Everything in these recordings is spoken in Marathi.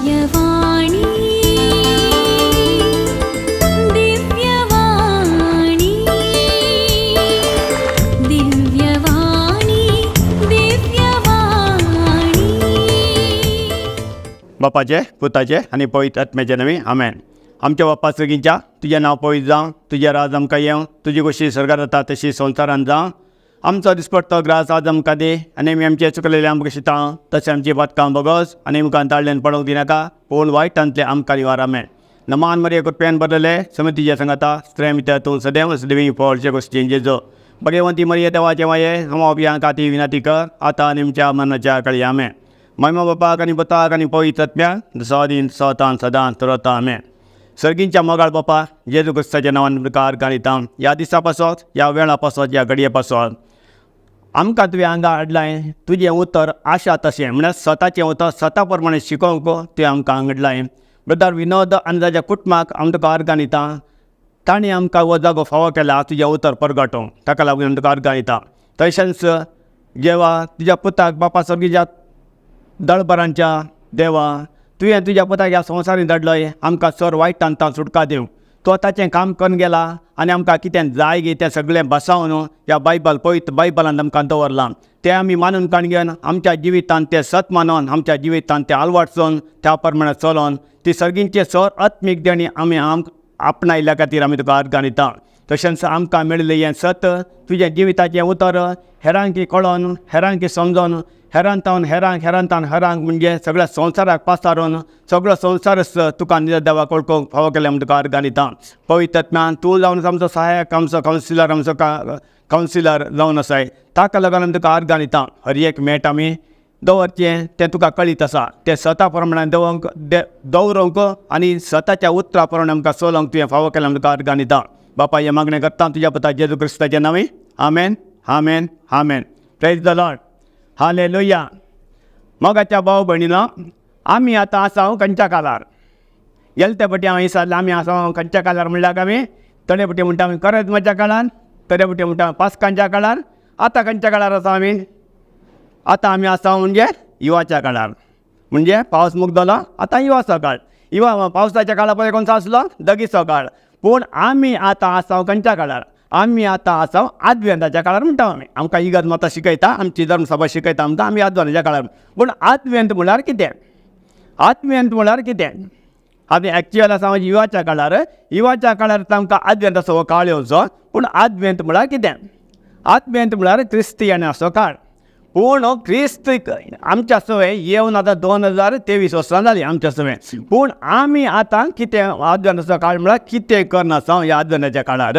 दिव्यवाणी दिव्यवाणी दिव्यवाणी दिव्यवाणी. बापाचे पुताचे आनी पवित्र आत्म्याचे नवी आमेन. आमच्या बापा सगळींच्या तुजें नांव पवित्र जावं, तुजें राज आमकां येवं, तुजी कशी स्वर्गांत जाता तशी संवसारांत जावं. आमचो दिसपडटो ग्रास आज आमकां दे आनी आमी आमचे चुकलेले आमकां शितां तशें आमची बातकां बोगोस आनी आमकां ताळ्यान पडोवंक दिनाका, पूण वायटांतले आमकां निवार आमेन. नमान मरे कृपेन बदलले समितीच्या संगाता स्त्रे मित्र तूं सदैव सदैवी फळचे गोश्टीन जेजो भगवंती मरिये देवाचे माये हम खाती विनाती कर आतां आनी आमच्या मरणाच्या काळी आमेन. महिमा बापाक आनी पुताक आनी पवित्र आत्म्याक सदां सदां सदां तरता आमेन. सर्गींच्या मोगाळ बापा जेजू क्रिस्ताच्या नांवान तुका अर्गां ह्या दिसा पासत, ह्या वेळा पासत, ह्या घडये पासत आमकां तुवें हांगा हाडलाय. तुजें उतर आशा तशें म्हळ्यार स्वताचें उतर स्वता प्रमाणे शिकोवंक तुवें आमकां हाडलाय. ब्रदर विनोद आनी ताच्या कुटुंबाक हांव तुका अर्गां दितां. ताणें आमकां हो जागो फावो केला तुजें उतर परगटोवंक, ताका लागून हांव तुका अर्गां दितां. तशेंच जेवा तुज्या पुताक बापा सर्गीच्या दळबरांच्या देवा तुवें तुज्या पुताक ह्या संवसारीन धाडलोय आमकां चड वायटांतां सुटका दिवं. तो ताचें काम करून गेला आनी आमकां कितें जाय गे तें सगळें बसावन ह्या बायबल पवित्र बायबलांत आमकां दवरलां. तें आमी मानून काणगेन आमच्या जिवितांत तें सत मानून आमच्या जिवितांत तें आलवाडचोन त्या प्रमाणे चलोन ती सर्गींचे चड आत्मीक देणी आमी आपणायल्या खातीर आमी तुका अर्गां दिता. तशेंच आमकां मेळिल्लें हें सत तुजें जिविताचें उतर हेरांकी कळोन, हेरांकी समजोन, हेरांतावन हेरांक म्हणजे सगळ्या संवसाराक पासारून सगळो संवसारच तुका निज देवा कळकोवंक फावो केलें म्हण तुका अर्गां दिता. पवित्र आत्म्यान तूं जावन आमचो सहायक, आमचो कावन्सिलर, आमचो कावन्सिलर जावन आसाय. ताका लागून आमी तुका अर्गां दिता. हर एक मेट आमी दवरचें तें तुका कळीत आसा. तें स्वता प्रमाणे दवरूंक आनी स्वताच्या उतरा प्रमाणे आमकां चलोवंक तुवें फावो केलें म्हण तुका अर्गां दिता. बापा हें मागणें करता तुज्या पुता जेजू क्रिस्ताच्या नांवान आमेन आमेन आमेन. Praise the Lord. हालेलुया. मोगाच्या भाव भयणीनो, आमी आतां आसा खंयच्या काळार गेले ते फावटी हांव विचारलें आमी आसा खंयच्या काळार म्हणल्यार आमी थोडे फावटी म्हणटा आमी करजमाच्या काळार, थोडे फावटी म्हणटा पास्कांच्या काळार. आतां खंयच्या काळार आसा आमी? आतां आमी आसा म्हणजे हिवाच्या काळार. म्हणजे पावस मुक्दलो आतां हिवाचो काळ. पावसाच्या काळा पळय कोणसो आसलो? दगीचो काळ. पूण आमी आतां आसा खंयच्या काळार? आमी आतां आसा आदवेंताच्या काळार म्हणटा आमी. आमकां इगर्ज मतां शिकयता, आमची धर्मसभा शिकयता आमकां आमी आदवेंताच्या काळार. पूण आदवेंत म्हळ्यार कितें? आदवेंत म्हळ्यार कितें? आमी एक्चुअल आसा म्हणजे हिवाच्या काळार. हिवाच्या काळार आमकां आदवेंताचो हो काळ येवचो. पूण आदवेंत म्हळ्यार कितें? आदवेंत म्हळ्यार क्रिस्त येण्याचो काळ. पूण क्रिस्त आमच्या सवय येवन आतां 2023 वर्सां जालीं आमच्या सवय. पूण आमी आतां कितें आदवेंताचो काळ म्हळ्यार कितें करनासा ह्या आदवेंताच्या काळार?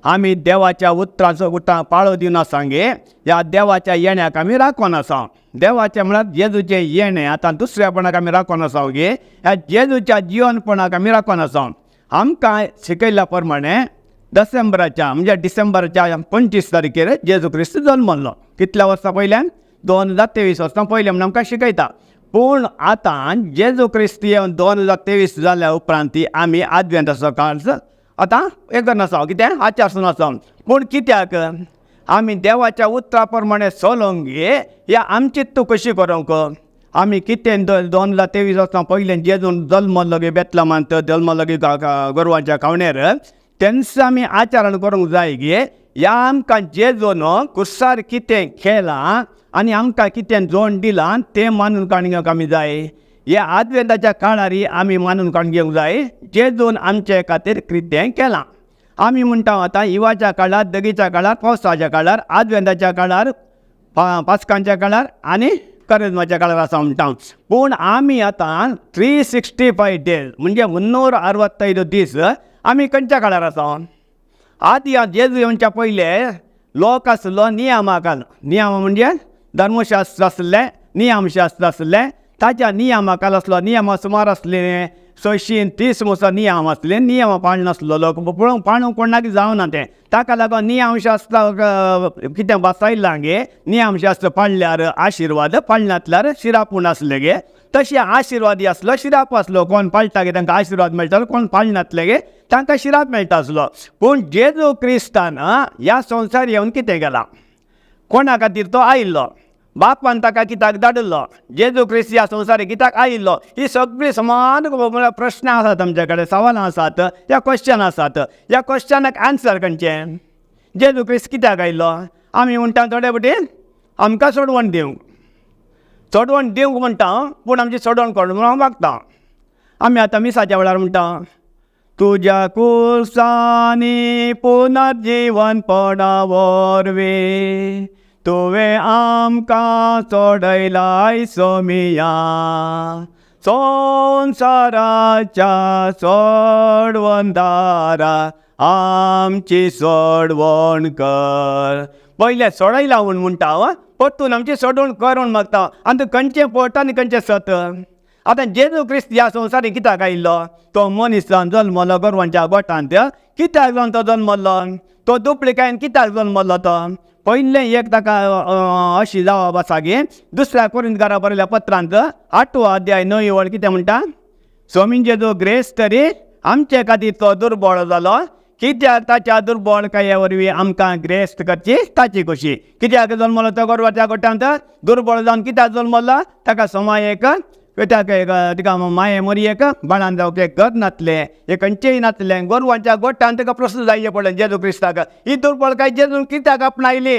आमी देवाच्या उतरां पाळो दिवन आसा गे. ह्या देवाच्या येण्याक आमी राखोन आसा. देवाचें म्हळ्यार जेजूचें येणें आतां दुसऱ्यापणाक आमी राखोन आसा गे. ह्या जेजूच्या जिवनपणाक आमी राखोन आसा. आमकां शिकयल्ल्या प्रमाणे डिसेंबराच्या 25 तारखेर जेजू क्रिस्त जल्मलो. कितल्या वर्सां पयल्यान? 2023 वर्सां पयलें म्हण आमकां शिकयता. पूण आतां जेजू क्रिस्त येवन 2023 जाल्या उपरांत आमी आदवेंताचो काळ आतां हें करनासा. कितें? आचारसून आसा. पूण कित्याक? आमी देवाच्या उतरा प्रमाणे चलोवंक गे. ह्या आमची तूं कशी करूंक? आमी कितें 2023 वर्सां पयलें जेजून जल्मलो गे बेतलेमांत जल्मलो गे गोरवांच्या कावणेर, तेन्ना आमी आचरण करूंक जाय गे. ह्या आमकां जेजून कुसार कितें केलां आनी आमकां कितें जोड दिलां तें मानून काणगेवंक आमी जाय. ह्या आदवेंताच्या काळार आमी मानून काणगेवंक जाय जेजून आमचे खातीर कितें केलां. आमी म्हणटा आतां हिवाच्या काळार, दगीच्या काळार, पावसाच्या काळार, आदवेंताच्या काळार, पास्कांच्या काळार आनी करजमाच्या काळार आसा म्हणटा. पूण आमी आतां 365 डेज म्हणजे 365 दीस आमी खंयच्या काळार आसा? आदी जेजू येवच्या पयले लोक आसलो नियमा काल. नियम म्हणजे धर्मशास्त्र आसलें, नियमशास्त्र आसलें. ताच्या नियमाकाल आसलो. नियम सुमार आसले 630 वर्सां नियम आसले. नियम पाळनासलो लोक. पळोवंक पाळूंक कोणाक जावना तें. ताका लागून नियमशास्त्र कितें बसयलां गे. नियमशास्त्र पाळल्यार आशिर्वाद, पाळनातल्यार शिरापूण आसले गे. तशें आशिर्वादी आसलो, शिराप आसलो. कोण पाळटा गे तांकां आशिर्वाद मेळटालो, कोण पाळनातले गे तांकां शिराप मेळटा आसलो. पूण जेजू क्रिस्तान ह्या संवसार येवन कितें केलां? कोणा खातीर तो आयिल्लो? बापान ताका कित्याक धाडिल्लो, जेजू क्रिस्त ह्या संवसाराक कित्याक आयिल्लो, ही सगळी समान म्हळ्यार प्रश्न आसात आमचे कडेन, सवालां आसात, ह्या क्वेश्चन आसात. ह्या क्वेश्चनाक आन्सर खंयचे? जेजू क्रिस्त कित्याक आयिल्लो? आमी म्हणटा थोडे वटेन आमकां सोडवण दिवंक म्हणटा, पूण आमची सोडवण कोण म्हणून मागता. आमी आतां मिसाच्या वेळार म्हणटा, तुज्या कुर्सांनी पुनर्जीवन पडा वरवीं, तुवें आमकां सोडयलाय सोमिया, संवसाराच्या सोडवणदारा आमची सोडवण कर. पयले सोडयला म्हूण म्हणटा, परतून आमची सोडवण कर म्हूण मागता. आनी खंयचें पट आनी खंयचें सत? आतां जेजू क्रिस्त ह्या संवसाराक कित्याक आयिल्लो? तो मनीस जावन जल्मलो गोरवांच्या गोठांत. कित्याक जावन तो जल्मलो? तो दुपलिकायेन कित्याक जल्मलो? तो पयलें एक ताका अशी जावप आसा की दुसऱ्या कोरिंथकारा बरयल्या पत्रांत 8 अध्याय 9 वळ कितें म्हणटा? स्वामीन जेजू ग्रेस तरी आमचे खातीर तो दुर्बळ जालो, कित्याक ताच्या दुर्बळकाये वरवीं आमकां ग्रेस करची ताची खोशी. कित्याक जल्मलो तो गोरवाच्या गोठांत? दुर्बळ जावन कित्याक जल्मलो? ताका समायेक तिका माये मरयेक बाळान जावंक एक घर नासलें, एक खंयचेंय नासलें. गोरवांच्या गोठांत ताका प्रश्न जाय पडलें जेजू क्रिस्ताक. ही दुर्बळकाय जेजून कित्याक आपणायली?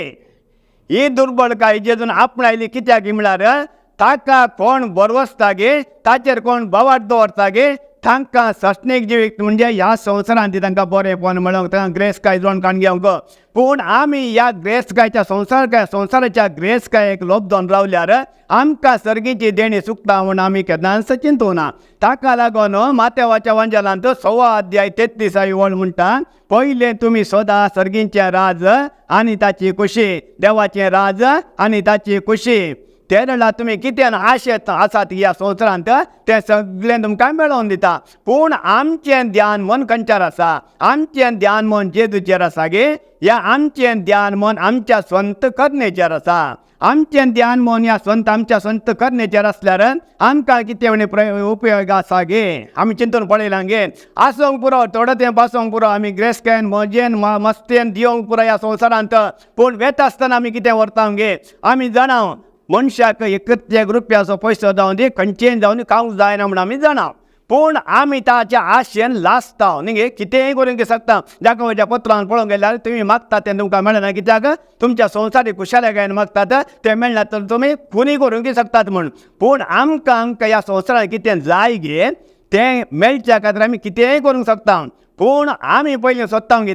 ही दुर्बळकाय जेजून आपणायली कित्याक म्हळ्यार ताका कोण बरवसता गे, ताचेर कोण बोवाळ दवरता गे, तांकां सस्नेक जिवीक म्हणजे ह्या संवसारांत तांकां बरेंपण मेळोंक, तांकां ग्रेसकाय जोडकान घेवंक. पूण आमी ह्या ग्रेसकायच्या संवसाराच्या ग्रेसकायेक लोभ जावन रावल्यार आमकां सर्गीची देणी चुकता म्हूण आमी केन्नाच चिंतूना. ताका लागून मातेवाच्या वांजलांत 6 अध्याय 33 वळ म्हणटा, पयलें तुमी सदां सर्गीचें राज आनी ताची खुशी, देवाचें राज आनी ताची खुशी. तेन्ना तुमी कितें आशेत आसात ह्या संवसारांत तें सगळें तुमकां मेळोवन दिता. पूण आमचें ध्यान मन खंयच्यार आसा? आमचें ध्यान मन जेजूचेर आसा गे. ह्या आमचें ध्यान मन आमच्या स्वंत करणेचेर आसा. आमचें ध्यान मन ह्या आमच्या स्वंत करणेचेर आसल्यार आमकां कितें म्हणे उपयोग आसा गे? आमी चिंतून पळयलां गे. आसूंक पुरो, थोडो तेंप आसूंक पुरो, आमी ग्रेसकायेन मजेन मस्तेन दिवंक पुरो ह्या संवसारांत. पूण वेता आसतना आमी कितें व्हरता गे? आमी जाणा मनशाक एक रुपयाचो पयसो जावन दी, खंयचेंय जावन खावंक जायना म्हूण आमी जाणा. पूण आमी ताच्या आशेन लासता न्ही, कितेंय करूंक शकता. जाकोबाच्या पत्रांत पळोवंक गेल्यार तुमी मागता तें तुमकां मेळना, कित्याक तुमच्या संवसारीक कुशालकायेन मागतात तें मेळना तर तुमी खुनी करूंक शकतात म्हूण. पूण आमकां ह्या संवसारांत कितें जाय गे तें मेळच्या खातीर आमी कितेंय करूंक शकता. पूण आमी पयलीं सोदता गे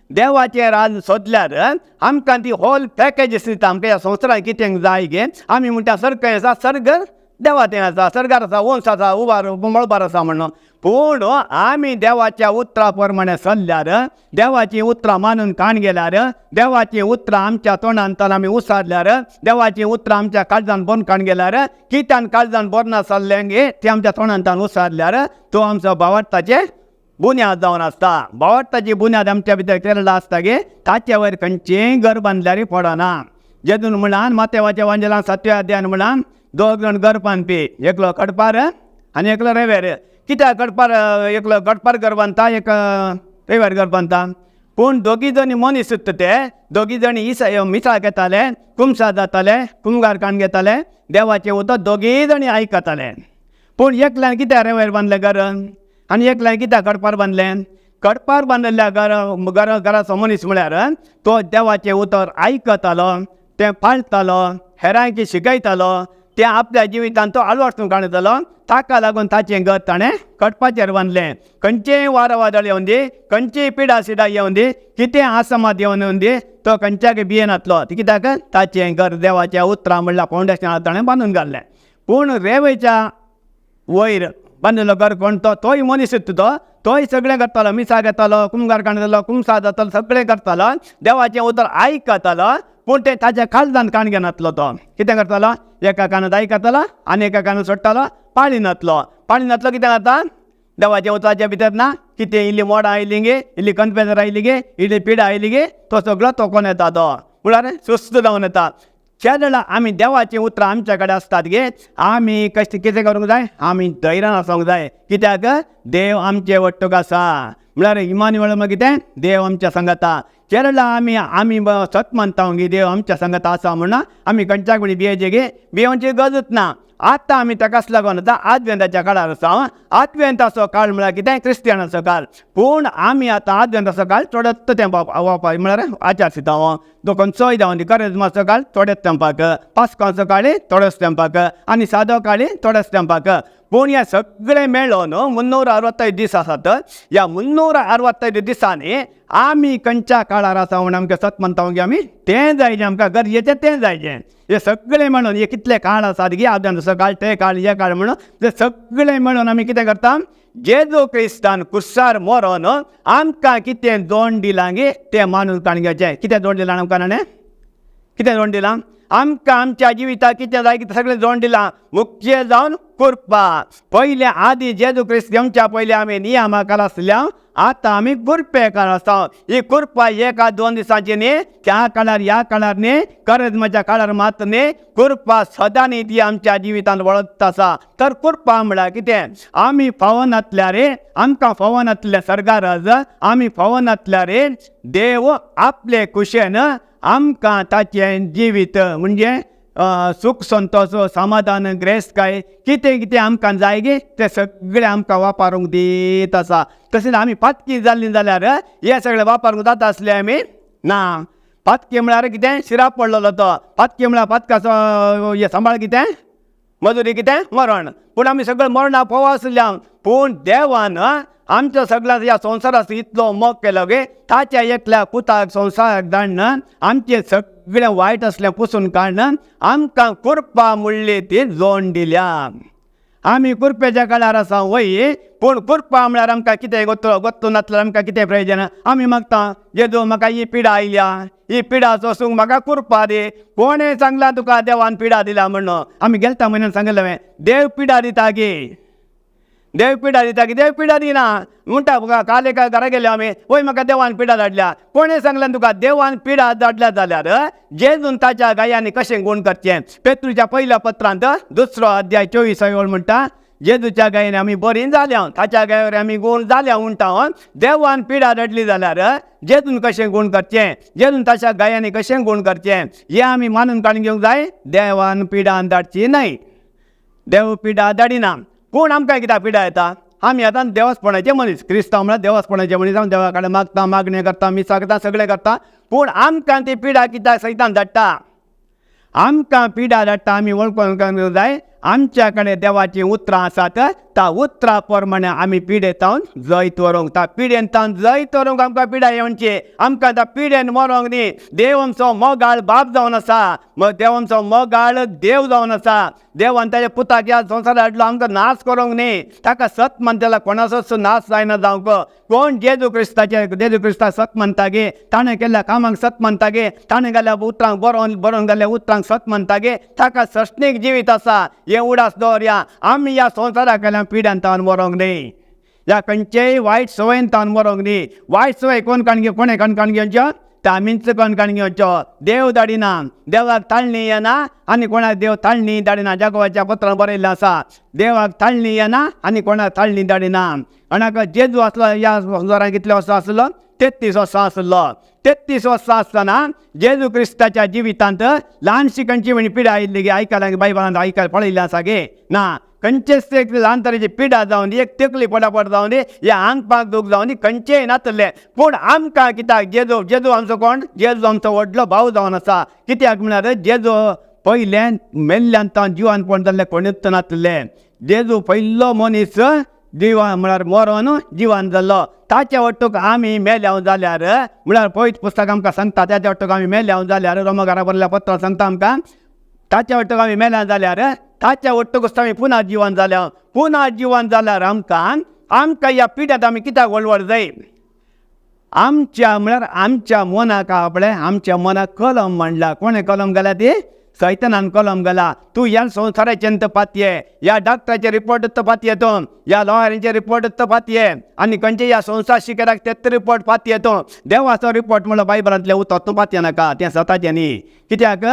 देवाचें राज सोदल्यार आमकां ती होल पॅकेजीस दिता. आमकां ह्या संवसारांत कितें जाय गे? आमी म्हणटा सर्ग आसा, सर्ग देवाचें आसा, सर्गार आसा, वंश आसा, मळबार आसा म्हणून. पूण आमी देवाच्या उतरां प्रमाणे चल्ल्यार, देवाची उतरां मानून काण गेल्यार, देवाची उतरां आमच्या तोंडांतल्यान आमी उसारल्यार, देवाची उतरां आमच्या काळजान बरोवन काण गेल्यार, कित्यान काळजान बरोवन चल्लें गे तें आमच्या तोंडांतल्यान उसारल्यार तो आमचो भावार्थाचें बुन्याद जावन आसता. भावार्थाची बुन्याद आमच्या भितर केल्लो आसता गे, ताचे वयर खंयचेंय घर बांदल्यार पडना. जेजून म्हणान मातेवाच्या वांजलांत 7 अध्यायान म्हणान 2 जाण घर बांदपी, एकलो कडपार आनी एकलो रेवेर. कित्याक एकलो कडपार घर बांदता, एक रेवेर घर बांदता? पूण दोगी जणी मनीस ते दोगी जणी मिसाळ घेताले, कुमसा जाताले, कुमगार काण घेताले, देवाचें उतर दोगी जणी आयकताले. पूण एकल्यान कित्याक रेवेर बांदलें घर आनी एकल्यान कित्याक कडपार बांदलें? कडपार बांदलेल्या घराचो मनीस म्हळ्यार तो देवाचें उतर आयकतालो, तें पाळटालो, हेरांक शिकयतालो, तें आपल्या जिवितांत तो आलवाटून काणयतालो. ताका लागून ताचें घर ताणें कडपाचेर बांदलें. खंयचेय वादळ येवन दी, खंयचीय पिडा सिडा येवन दी, कितें आसमात येवन दी, तो खंयच्याक भियेनातलो. कित्याक ताचें घर देवाच्या उतरां म्हणल्यार फावंडेशनार ताणें बांदून घातलें. पूण रेवेच्या वयर बांदिल्लो घर कोण? तोय मनीस तोय सगळें करतालो, मिसा घेतालो, कुमगार काणयतालो, कुमसा जातालो, सगळें करतालो, देवाचें उतर आयकतालो. पूण तें ताच्या काळजांत काण घेनातलो. तो कितें करतालो? एका कानांत आयकतालो आनी एका कानांत सोडटालो, पाळिनातलो. कितें जाता? देवाच्या उतराच्या भितर ना कितें इल्ली मोडां आयलीं गे, इल्ली कन्फेजर आयली गे, इल्ली पिडा आयली गे, तो सगळो तोकोन येता. तो म्हळ्यार सुस्त जावन येता. केरळा आमी देवाची उतरां आमच्या कडेन आसतात गे आमी कशें कितें करूंक जाय आमी धैर्यान आसूंक जाय कित्याक देव आमचे वट्टूक आसा म्हळ्यार इमान्युएल म्हळ्यार कितें देव आमच्या सांगाता केरळा आमी सत मानता गे देव आमच्या सांगाता आसा म्हणून आमी खंयच्या कडेन भियेचे गे भियोवची गरजूच ना आतां आमी ताकाच लागून आतां आदवेंताच्या काळार आसा आदवेंताचो काळ म्हळ्यार कितें क्रिस्तियनाचो काळ पूण आमी आतां आदवेंताचो काळ थोडेच तेंपाक म्हळ्यार आचारसिता तो खंयचोय जावन करेजमाचो काळ थोडेच तेंपाक पास्काचो काळ थोडेच तेंपाक आनी सादो काळ थोडेच तेंपाक पूण हे सगळे मेळून 365 दीस आसात ह्या 365 दिसांनी आमी खंयच्या काळार आसा म्हणून आमकां सत म्हणटा गे आमी तें जायचें आमकां गरजेचें तें जायचें हे सगळे मेळून हे कितले काळ आसात गे आदवेंताचो काळ ते काळ हे काळ म्हणून ते सगळे मेळून आमी कितें करता जेजू क्रिस्तान कुर्सार मरोन आमकां कितें दोण दिलां गे तें मानून काणगेचें कितें दोण दिलां आमकां ताणें कितें दोण दिलां आमकां आमच्या जिविताक कितें जाय कितें सगळें दोण दिलां मुख्य जावन कुरपा पयले आदी जेजू क्रिस्त येवच्या पयलीं आमी नियमाकार आसल्या आतां आमी कुरपेकार आसा ही कुरपा 1-2 दिसांची न्ही त्या काळार ह्या काळार न्ही करेजमाच्या काळार मात न्ही कुरपा सदांनी ती आमच्या जिवितांत वळत आसा तर कुरपा म्हळ्यार कितें आमी फावनांतल्या रे आमकां फावनांतल्या सर्गाराज आमी फावनांतल्या रे देव आपले कुशेन आमकां ताचें जिवीत म्हणजे सुख संतोष समाधान ग्रेस्त काय कितें कितें आमकां जाय गे तें सगळें आमकां वापरूंक दीत आसा तशेंच आमी पातकी जाल्लीं जाल्यार हे सगळें वापरूंक जाता आसलें आमी ना पातकी म्हळ्यार कितें शिराप पडलेलो तो पातकी म्हळ्यार पातकाचो हे सांबाळ कितें मजुरी कितें मरण पूण आमी सगळें मरणा फोव आसल्या पूण देवान आमच्या सगळ्या ह्या संवसाराचो इतलो मोग केलो गे ताच्या एकल्या पुताक संवसाराक धाडन आमचें सगळें वायट असलें पुसून काडन आमकां कुरपा म्हणली ती जोड दिल्या आमी कुरपेच्या काळार आसा वय पूण कुरपा म्हळ्यार आमकां कितें गोत्तू नासल्यार आमकां कितें प्रयोजन आमी मागता जेजू म्हाका ही पिडा आयल्या ही पिडा सोसूंक म्हाका कुरपा दी कोणें सांगलां तुका देवान पिडा दिला म्हणून आमी गेलता म्हयन्यान सांगलें देव पिडा दिता गे देव पिडा दिता की देव पिडा दिना म्हणटा काल एका घरा गेले आमी वय म्हाका देवान पिडा धाडल्या कोणें सांगलें तुका देवान पिडा धाडल्या जाल्यार जेजून ताच्या गायांनी कशें गूण करचें पेत्रूच्या पयल्या पत्रांत 2 अध्याय 24 म्हणटा जेजूच्या गायेन आमी बरीं जाल्या ताच्या गायेर आमी गूण जाल्या म्हणटा देवान पिडा धाडली जाल्यार जेजून कशें गूण करचें जेजून ताच्या गायांनी कशें गूण करचें हें आमी मानून काडून घेवंक जाय देवान पिडा धाडची न्हय देव पिडा धाडिना पूण आमकां कित्याक पिडा येता आमी आतां देवासपणाचे मनीस क्रिस्तांव म्हळ्यार देवासपणाचे मनीस आमी देवा कडेन मागता मागणी करता मिसा करता सगळें करता पूण आमकां ती पिडा कित्याक सैतान धाडटा आमकां पिडा धाडटा आमी वळखून घेवंक जाय आमच्या कडेन देवाची उतरां आसात ता उतरां प्रमाणे आमी पिडेतावन जैत व्हरूंक ता पिडेंतावन जैत व्हरूंक आमकां पिडा येवची आमकां त्या पिडेन मरोंक न्ही देव आमचो मोगाळ बाप जावन आसा देव आमचो मोगाळ देव जावन आसा देवान ताच्या पुताक ह्या संवसारांत हाडलो आमकां नाश करूंक न्ही ताका सत म्हणटा कोणाचोच नाश जायना जावंक कोण जेजू क्रिस्ताक सत म्हणटा गे ताणें केल्ल्या कामाक सत म्हणटा गे ताणें गेल्या उतरांक बरोवन गेल्ल्या उतरांक सत म्हणटा गे ताका सश्णीक जिवीत आसा हें उडास दवरया आमी ह्या संवसाराक केल्या पिड्यान तावन मरोंक न्ही ह्या खंयचेय वायट संवयेन तावन मरोंक न्ही वायट संवय कोण कोणें काण घेवच्यो आमीच काण घेवच्यो देव धाडिना देवाक ताळणी येना आनी कोणाक देव ताळणी धाडिना जागोवाच्या पत्रांत बरयल्लें आसा देवाक ताळणी येना आनी कोणाक ताळणी धाडिना आनी जेजू आसलो ह्या संवसारांत कितले वर्सां आसलो 33 वर्सां आसलो 33 वर्सां आसतना जेजू क्रिस्ताच्या जिवितांत ल्हानशी खंयची म्हणी पिडा आयिल्ली गे आयकलां बायबलांत आयकलां पळयल्लें आसा गे ना खंयचेच एक ल्हान तरेची पिडा जावन दी एक तकली पडापड जावन दी या आंग पांग दूख जावन दी खंयचेय नासलें पूण आमकां कित्याक जेजू आमचो कोण जेजू आमचो व्हडलो भाव जावन आसा कित्याक म्हळ्यार जेजू पयलें मेल्ल्यान तावन जिवान पडून जाल्लें कोणूच नासलें जेजू पयलो मनीस जिवान म्हळ्यार मरोन जिवान जाल्लो ताच्या वट्टूक आमी मेल्याव जाल्यार म्हळ्यार पयत पुस्तक आमकां सांगता ताच्या वट्टूक आमी मेल्याव जाल्यार रोमकारा बरयल्ल्या पत्रांत सांगता आमकां ताच्या वट्टूक आमी मेल्या जाल्यार ताच्या वट्टूकच आमी पुना जिवान जाल्यार आमकां ह्या पिड्यांत आमी कित्याक वळवळ जाय आमच्या म्हळ्यार आमच्या मनाक आपणे आमच्या मनाक कलम मांडला कोणें कलम घाला ती सैतानान कलम घाला तूं ह्या संवसाराचें पातये ह्या डॉक्टराचे रिपोर्ट पातये तूं ह्या लॉयरांचे रिपोर्ट पातये आनी खंयचे ह्या संवसार शिकराक तेच रिपोर्ट पातये तूं देवाचो रिपोर्ट म्हणल्यार बायबलांतले उतर तूं पातये नाका तें स्वताचें न्ही कित्याक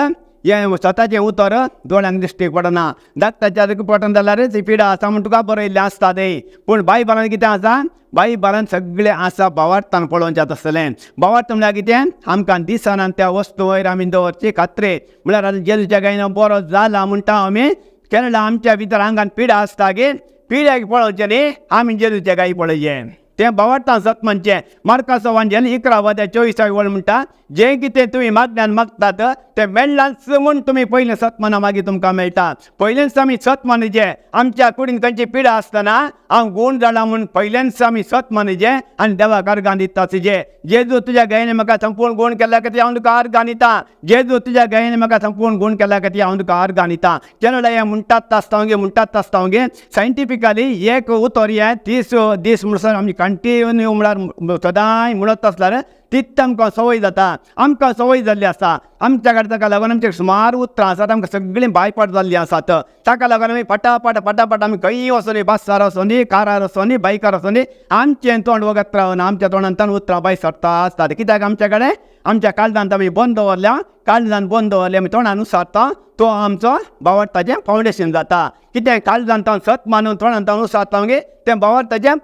हें स्वताचें उतर दोळ्यांक दिश्टी पडना. धाकट्याच्या पटन जाल्यार ती पिडा आसा म्हूण तुका बरयल्लें आसता तें. पूण बायबलान कितें आसा? बायबलान सगळें आसा भावार्थान पळोवच्यात आसतलें. भावार्थ म्हळ्यार कितें? आमकां दिसना त्या वस्तू वयर आमी दवरची खात्रे. म्हळ्यार आतां जेजूच्या गायन बरो जाला म्हणटा आमी केन्ना आमच्या भितर आंगान पिडा आसता गे. पिड्याक पळोवचें न्ही, आमी जेजूच्या गायी पळोवचें. तें भावार्थान सत्मानचें. मार्काचो वांजेल 11:24 म्हणटा, जें कितें तुमी मागण्यान मागतात तें मेळ्ळांच म्हूण तुमी पयलें सत्माना मागीर तुमकां मेळटा. पयलेंच आमी सत मानचें. आमच्या कुडीन खंयची पिडा आसतना हांव गूण जाला म्हूण पयलेंच आमी सत मानचें आनी देवाक अर्गां दिता तुजें. जेजू तुज्या गायने म्हाका संपूर्ण गूण केला खातीर हांव तुका अर्गां दिता. जेजू तुज्या गायने म्हाका संपूर्ण गूण केला खातीर हांव तुका अर्गां दिता. केन्ना हें म्हणटात आसता गे सायंटिफिकली एक उतर हें 30 दीस म्हणसर आमी कंटिन्यू म्हळ्यार सदांय म्हणत आसल्यार तितून आमकां संवय जाता. आमकां संवय जाल्ली आसा. आमच्या कडेन ताका लागून आमचे सुमार उतरां आसात. आमकां सगळीं बायपाट जाल्लीं आसात. ताका लागून आमी फटाफट आमी खंयी वचोनी, बसार वचोनी, कारार वचोनी, बायकार वचोनी आमचें तोंड वगत रावना. आमच्या तोंडांतल्यान उतरां भायर सरता आसतात. कित्याक आमच्या कडेन आमच्या काळजांत आमी बंद दवरल्या. काळजांत बंद दवरले आमी तोंडान उसारता. तो आमचो भावार्थाचें फावंडेशन जाता. कित्याक काळजांत सत मानून तोंडांत उसारता मगे तें भावार्थाचें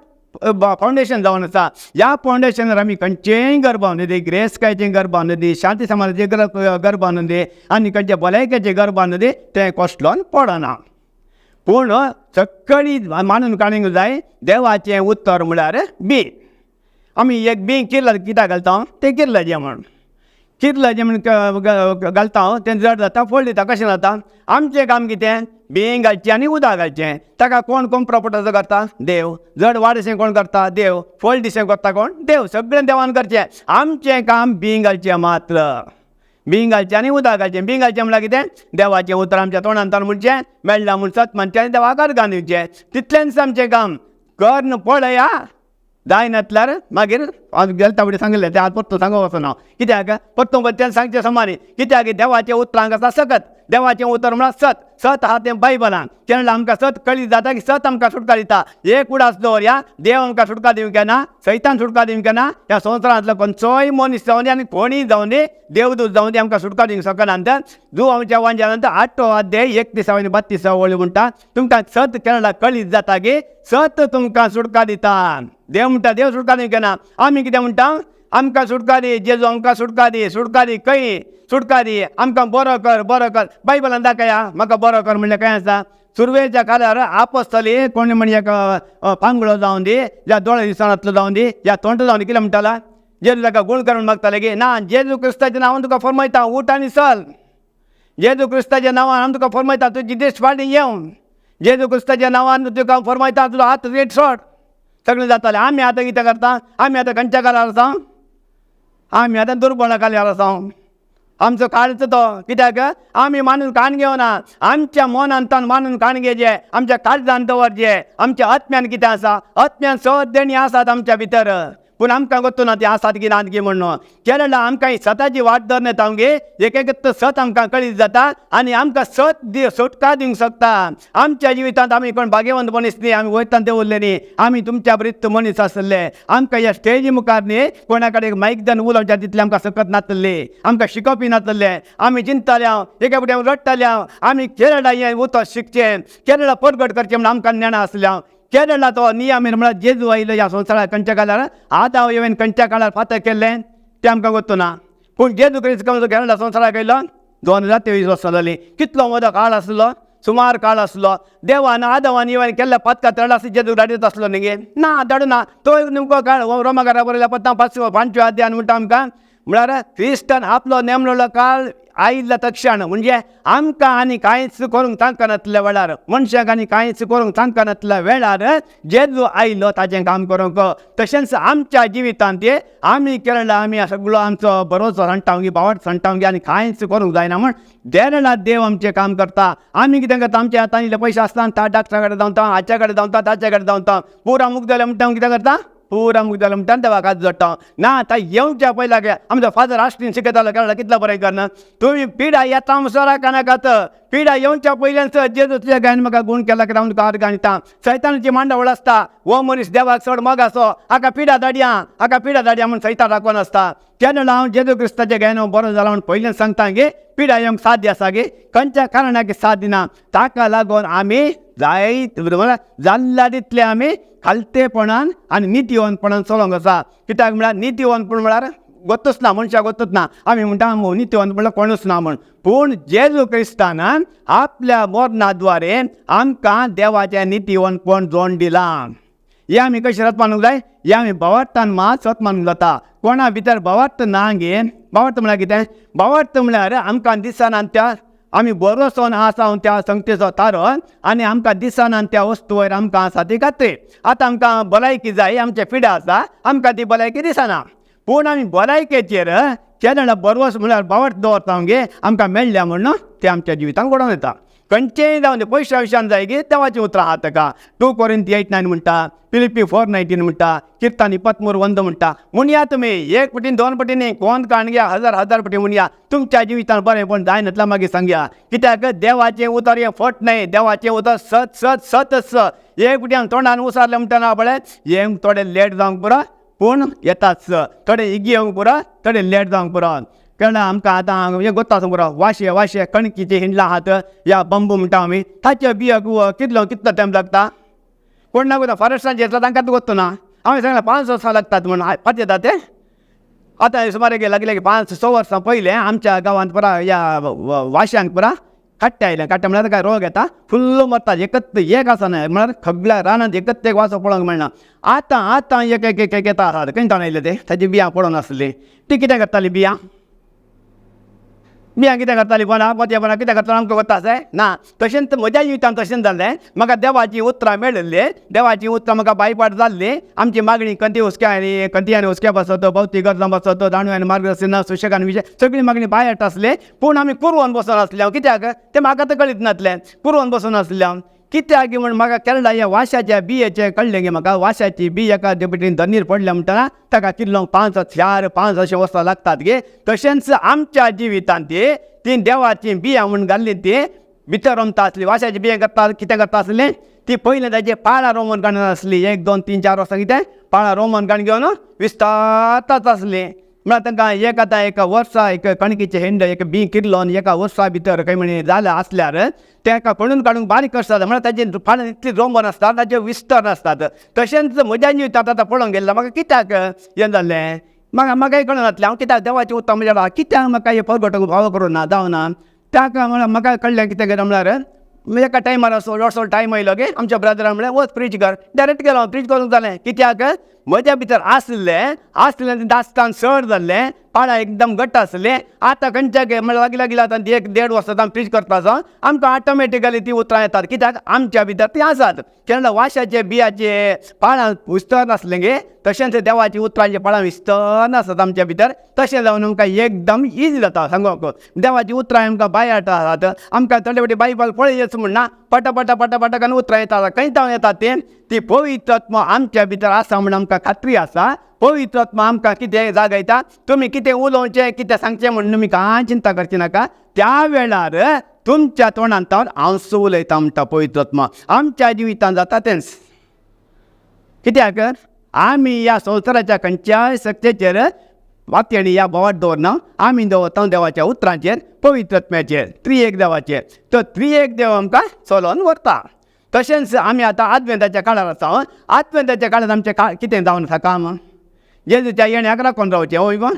फावंडेशन जावन आसा. ह्या फावंडेशनार आमी खंयचेंय गर्भावनदी, ग्रेस्कायचें गर्भावनदी, शांती समाजाचें गर्भावनदी आनी खंयचे भलायकेचें गर्भावनदी तें कोसलोन पडना. पूण सक्कळी मानून काडूंक जाय देवाचें उतर म्हळ्यार बी. आमी एक बी किर्लां कित्याक घालता? तें किर्लाचें म्हण. किर्लाचें म्हण घालता तें जड जाता, फोड दिता. कशें जाता? आमचें काम कितें? बिंग घालचें आनी उदक घालचें. ताका कोण प्रॉपर्टाचो करता? देव. जड वाडशें कोण करता? देव. फोड दिशें करता कोण? देव. सगळें देवान करचें. आमचें काम बिंग घालचें मात्र. बिंग घालचें आनी उदक घालचें. बिंग घालचें म्हळ्यार कितें? देवाचें उतर आमच्या तोंडांतल्यान म्हणचें, मेळ्ळां म्हूण सत म्हणचें आनी देवाक अर्गां दिवचें. तितलेंच आमचें काम. कर्ण पळया जायनातल्यार मागीर गेलता फुडें सांगलें तें आज परतो सांगूंक वचना. कित्याक? परतो तें सांगचें समानी. कित्याक? देवाचें उतरांक आसा सकत. देवाचें उतर म्हळ्यार सत. सत आहा तें बायबलान. केन्ना आमकां सत कळीत जाता की सत आमकां सुटका दिता. एक उडास दवरया, देव आमकां सुटका दिवंक येना, सैतान सुटका दिवंक येना. ह्या संवसारांतलो खंयचोय मनीस जावं दी आनी कोणीय जावं दी, देवदूत जावं दी आमकां सुटका दिवंक शकना. जो आमच्या वांज्यानंतर 8 अध्याय 31 आनी 32 म्हणटा तुमकां सत केन्ना कळीत जाता की सत तुमकां सुटका दिता. देव म्हणटा देव सुटका दिवंक येना. आमी कितें म्हणटा? आमकां सुटका दी, जेजू आमकां सुटका दी, सुटका दी, खंय सुटका दी, आमकां बरो कर, बरो कर. बायबलान दाखया म्हाका बरो कर म्हणल्यार काय आसा? सुरवेच्या काळार आपोस्तली कोणी म्हण एक पांगुळो जावन दी, या दोळे दिसांतलो जावन दी, या तोंड जावन दी, कितें म्हणटाला? जेजू ताका गुण करून मागताले गे. ना, जेजू क्रिस्ताच्या नांवान तुका फरमायता, उठ आनी चल. जेजू क्रिस्ताच्या नांवान हांव तुका फरमायता, तुजी दिश्ट फाटीं येवं. जेजू क्रिस्ताच्या नांवान तुका फरमायता, तुजो हात रेट सोड. सगळें जातालें. आमी आतां कितें करता? आमी आतां खंयच्या काळार आसा? आमी आतां दुर्बळा काळार आसा. आमचो काळच तो. कित्याक? आमी मानून काण घेवना. आमच्या मनांतल्यान मानून काण घेवचें, आमच्या काळजांत दवरचें. आमच्या आत्म्यान कितें आसा? आत्म्यान सत देणी आसात आमच्या भितर. पूण आमकां गोतू ना ती आसात की नात गे म्हणून. केन्ना आमकां सताची वाट धर नेता गे. एक सत आमकां कळीत जाता आनी आमकां सत सुटका दिवंक शकता. आमच्या जिवितांत आमी कोण भाग्यवंत मनीस न्ही, आमी वयतान देंवरले न्ही, आमी तुमच्या बरीत मनीस आसले. आमकां ह्या स्टेजी मुखार न्ही कोणा कडेन मायक जावन उलोवच्या तितलें आमकां सकत नासलें. आमकां शिकोवपी नासलें. आमी चिंतताले एका फुडें रडटाले. आमी केन्ना हें उतर शिकचें, केन्ना परगट करचें म्हण आमकां ज्ञान आसलें. केन्ना तो नियम म्हळ्यार जेजू आयलो ह्या संवसाराक खंयच्या काळार, आदां येवन खंयच्या काळार फातर केल्लें तें आमकां गोतू ना. पूण जेजू क्रिस्त केन्ना संवसाराक आयलो? 2023 वर्सां जालीं. कितलो मोदो काळ आसलो? सुमार काळ आसलो. देवान आदावान येवन केल्ल्या पथका चड आसता जेजू धाडीत आसलो न्ही गे? ना, धाडूं ना. तो नेमको काळ रोमाकारा बरयल्या पत्ता 5व्या अध्यायान म्हणटा आमकां, म्हळ्यार क्रिस्तान आपलो नेमलेलो काळ आयिल्ल्या तक्षण, म्हणजे आमकां आनी कांयच करूंक सांगनातल्या वेळार, मनशाक आनी कांयच करूंक सांगनातल्या वेळार जेजू आयलो ताचें काम करूंक. तशेंच आमच्या जिवितांत आमी केन्ना आमी सगळो आमचो भरोसो सांगता गी, भावार्थ सांगता गी आनी कांयच करूंक जायना म्हण देरला देव आमचें काम करता. आमी कितें करता? आमच्या हातान इल्ले पयशे आसता, डॉक्टरा कडेन धांवता, हाच्या कडेन धांवता, ताच्या कडेन धांवता. पुरा मुख जालें म्हणटा कितें करता? पुरा मुग जालो म्हणटा देवाक आज जोडटा ना आतां येवच्या पयला आमचो फादर आश्टीन शिकयतालो केरळा कितलो बरें करना तुमी पिडा येता सोरा कानाकात पिडा येवच्या पयल्यान जेजू तुज्या गायन म्हाका गुण केला की हांव तुका आर्गां दिता सैतानाची मांडावळ आसता हो मनीस देवाक चड मोग आसो हाका पिडा धाडया म्हूण सैतान राखोन आसता तेन्ना हांव जेजू क्रिस्ताचे गायन बरो जाला म्हूण पयलीं सांगता गे पिडा येवंक साथ दिया गे खंयच्या कारणाक साथ दिना ताका लागून आमी जायत जाल्ल्या तितले आमी खालतेपणान आनी नितीवंतपणान चलोंक आसा कित्याक म्हळ्यार नितीवंतपण म्हळ्यार गोतूच ना मनशाक गोतूच ना आमी म्हणटा नितीवंत म्हळ्यार कोणूच ना म्हूण पूण जेजू क्रिस्तानान आपल्या मरणाद्वारे आमकां देवाचें नितीवंतपण जोड दिलां हे आमी कशें रत मानूंक जाय हे आमी भावार्थान मात सत मानूंक जाता कोणा भितर भावार्थ ना गे भावार्थ म्हळ्यार कितें भावार्थ म्हळ्यार आमकां दिसान त्या आमी बरोसोन आसा त्या संगतेचो तारण आनी आमकां दिसान त्या वस्तू वयर आमकां आसा ती खात्री आतां आमकां भलायकी जाय आमचे पिड्या आसा आमकां ती भलायकी दिसना पूण आमी भलायकेचेर केन्ना बरोस म्हळ्यार भावार्थ दवरता गे आमकां मेळ्ळ्या म्हणून तें आमच्या जिवितांत घडोवन येता खंयचेय जावन दी पयशा विशयान जाय गे देवाचीं उतरां आहा ताका 2 Corinthians 8:9 म्हणटा फिलिपी 4:19 म्हणटा किर्तन 23:1 म्हणटा म्हणया तुमी एक पटीन 2 पटीन कोण काणग्या हजार पटी म्हणया तुमच्या जिवितांत बरेंपण जाय नातला मागीर सांगया कित्याक देवाचें उतर हें फट न्हय देवाचें उतर सतच एक पटी तोंडान उसारलें म्हणटना पळय हें थोडें लेट जावंक पुरो पूण येताच थोडें इगी येवंक पुरो थोडें लेट जावंक पुरो केन्ना आमकां आतां हें गोत्ता पुरो वाशे कणकीचे हिंडला आहात या बंबू म्हणटा आमी ताचे बियाक कितलो टायम लागता कोण ना कोण फॉरेस्टान येतलो तांकां गोत्तो ना हांवें सांगलें 5 वर्सां लागतात म्हूण पात येता ते आतां सुमार लागले 5-6 वर्सां पयलें आमच्या गांवांत पुरा ह्या वाश्यांक पुरा काट्टे आयले काट्टे म्हळ्यार काय रोग येता फुल्ल मरता एकच एक आसना म्हळ्यार खगल्या रानांत एकच एक वासो पळोवंक मेळना आतां एक येता आसा खंयच्यान आयले ते ताची बियां पडोन आसली ती कितें करताली बियां कितें करताली पोना कितें करताली आमकां कोत्ता आसाय ना तशेंच म्हज्या जिवितांत तशेंच जालें म्हाका देवाची उतरां मेळिल्ली देवाची उतरां म्हाका बायपाट जाल्ली आमची मागणी कंती हुस्क्या बसत भौतीक गरजां बसत जाणव्यान मार्गदर्शन सुशेगान विशय सगळी मागणी बायट आसली पूण आमी पुरवून बसून आसले हांव कित्याक तें म्हाका तर कळीत नासलें पुरवून बसून आसले हांव कित्याक म्हूण म्हाका केरळा ह्या वाशाच्या बियेचें कळ्ळें गे म्हाका वाशाची बी एका पटीन धनीर पडल्या म्हणटना ताका किल्लो 5 अशें वर्सां लागतात गे तशेंच आमच्या जिवितांत ती देवाची बियां म्हूण घाल्ली ती भितर रमता आसली वाशाची बियां कितें करता आसली ती पयलें ताजे पाळा रोमन घालून आसली 1, 2, 3, 4 वर्सां कितें पाळा रोमन घालून घेवन विस्तारताच आसली म्हळ्यार तांकां एका वर्सा एक कणकीचे हेंड एक बी किल्लो एका वर्सा भितर खंय म्हणे जालें आसल्यार ताका खणून काडूंक बारीक आसतात म्हळ्यार ताजे फाल्यां इतली रोमन आसतात ताजे विस्तर नासतात तशेंच म्हज्या जिवितांत आतां पळोवंक गेल्यार म्हाका कित्याक हें जालें म्हाकाय कळून नासलें हांव कित्याक देवाचें उतर म्हणजे कित्याक म्हाका हें परगटूंक भाव करूं ना जावना ताका म्हळ्यार म्हाका कळ्ळें कितें केलें म्हळ्यार एका टायमार असो टायम आयलो गे आमच्या ब्रदरान म्हळ्यार वच प्रीच कर डायरेक्ट गेलो प्रीच करूंक जालें कित्याक म्हज्या भितर आसलें दास्तान चड जाल्लें पाळा एकदम घट्ट आसलें आतां खंयच्याक म्हळ्यार लागीं आतां 1-1.5 वर्सां प्रीच करता आसा आमकां ऑटोमॅटिकली ती उतरां येतात कित्याक आमच्या भितर ती आसात केन्ना वाशाचे बियाचे पाळां विस्तर नासलें गे तशेंच देवाची उतरांचे पाळां विस्तर नासतात आमच्या भितर तशें जावन आमकां एकदम इजी जाता सांगोक देवाची उतरां आमकां बायट आसात आमकां थोडे फावटी बायबल पळयच म्हणना पटा करून उतरां येतात खंयच्यान येतात ती पवित्र आत्मा आमच्या भितर आसा म्हूण आमकां खात्री आसा पवित्र आत्मा आमकां कितें जागयता तुमी कितें उलोवचें कितें सांगचें म्हणून तुमी कांय चिंता करची नाका त्या वेळार तुमच्या तोंडांत हांव उलयता म्हणटा पवित्र आत्मा आमच्या जिवितांत जाता तेंच कित्याक आमी ह्या संवसाराच्या खंयच्याय सत्तेचेर वाक्यानी ह्या बोवाट दवरना आमी दवरता देवाच्या उतरांचेर पवित्र आत्म्याचेर त्रिएक देवाचेर तो त्रिएक देव आमकां चलोवन व्हरता तशेंच आमी आतां आदवेंताच्या काळार आसा आदवेंताच्या काळांत आमचें कितें जावन आसा काम जेजूच्या येण्याक राखून रावचें वय गो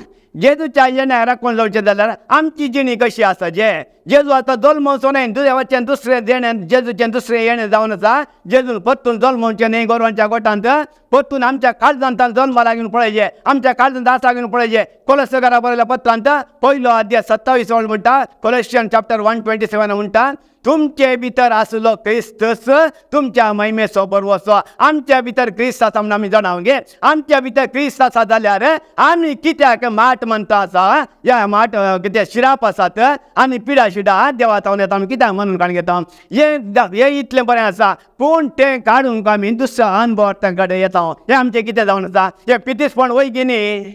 जेजूच्या येण्याक राखून रावचें जाल्यार आमची जिणी कशी आसा जेजू आतां जल्मवचो न्हय देवाचें दुसरें येणें जेजूचें दुसरें येणें जावन आसा जेजून परतून जल्मवचें न्हय गोरवांच्या गोठांत परतून आमच्या काळजांत जल्मा लागून पळयचें आमच्या काळजांत आसा लागून पळयचें कोलोस्यकारा बरयल्या पत्रांत 1 अध्याय 27 म्हणटा कोलोसियन चॅप्टर 1:27 म्हणटा तुमचे भितर आसलो क्रिस्तस तुमच्या महिमेचो बरवसो आमच्या भितर क्रिस्त आसा म्हूण आमी जाणाव गे आमच्या भितर क्रिस्त आसा जाल्यार आमी कित्याक माठ माट म्हणता आसा या माट कितें शिराप आसात आनी पिडा शिडा देवा तावन येता आमी कित्याक म्हणून काण घेता हे इतलें बरें आसा पूण तें काडूंक आमी दुसऱ्या अनभव कडेन येता हें आमचें कितें जावन आसा हें पितीसपण वय की न्ही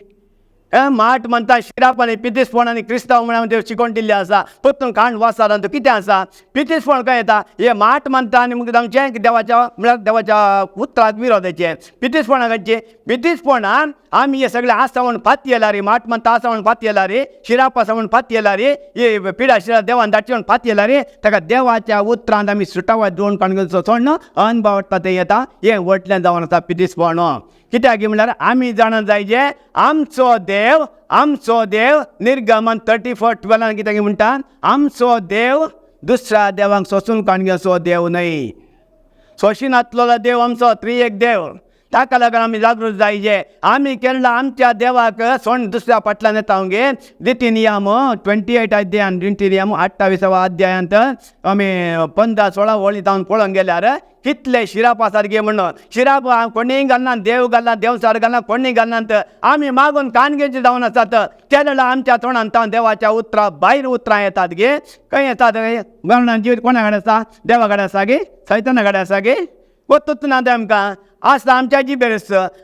माट म्हणटा शिराप आनी पितीसपण आनी क्रिस्तांव म्हणून ते शिकोवन दिल्लें आसा परतून काण वाचता तो कितें आसा पितीसपण काय येता हे माट म्हणटा आनी मुखार आमचें देवाच्या म्हळ्यार देवाच्या उतराक विरोधाचें पितीसपणां खंयचें पितीसपणान आमी हे सगळें आसा म्हणून फाती येला रे माट म्हणटा आसा म्हणून फाती येला रे शिराप आसा म्हणून फाती येला रे हे पिडा शिरा देवान धाडची म्हणून फाती येला रे ताका देवाच्या उतरांत आमी सुटावा दोन काण सोडून अनभव ते येता हें व्हडलें जावन आसा पितीसपण कित्याक म्हळ्यार आमी जाणा जाय जे आमचो देव निर्गमन 34:12 कित्याक म्हणटा आमचो देव दुसऱ्या देवांक सोसून काण घेवचो देव न्हय सोशिनातलो देव आमचो त्रिएक देव ताका लागून आमी जागृत जाय जे आमी केन्ना आमच्या देवाक सोण दुसऱ्या फाटल्यान येता गे दितिनियम 28 अध्यायान दितिनियम 28वा अध्यायांत आमी 15-16 वळी जावन पळोवंक गेल्यार कितले शिराप आसात गे म्हणून शिराप कोणीय घालना देव घालना देवसार घालना कोणीय घालनात आमी मागून काणगेचे जावन आसात केन्ना आमच्या तोंडान तावन देवाच्या उतरां भायर उतरां येतात गे खंय येतात मरणान जिवीत कोणा कडेन आसा देवा कडेन आसा गे सैताना कडेन आसा गे वतूच ना ते आमकां आसता आमच्या जिबेर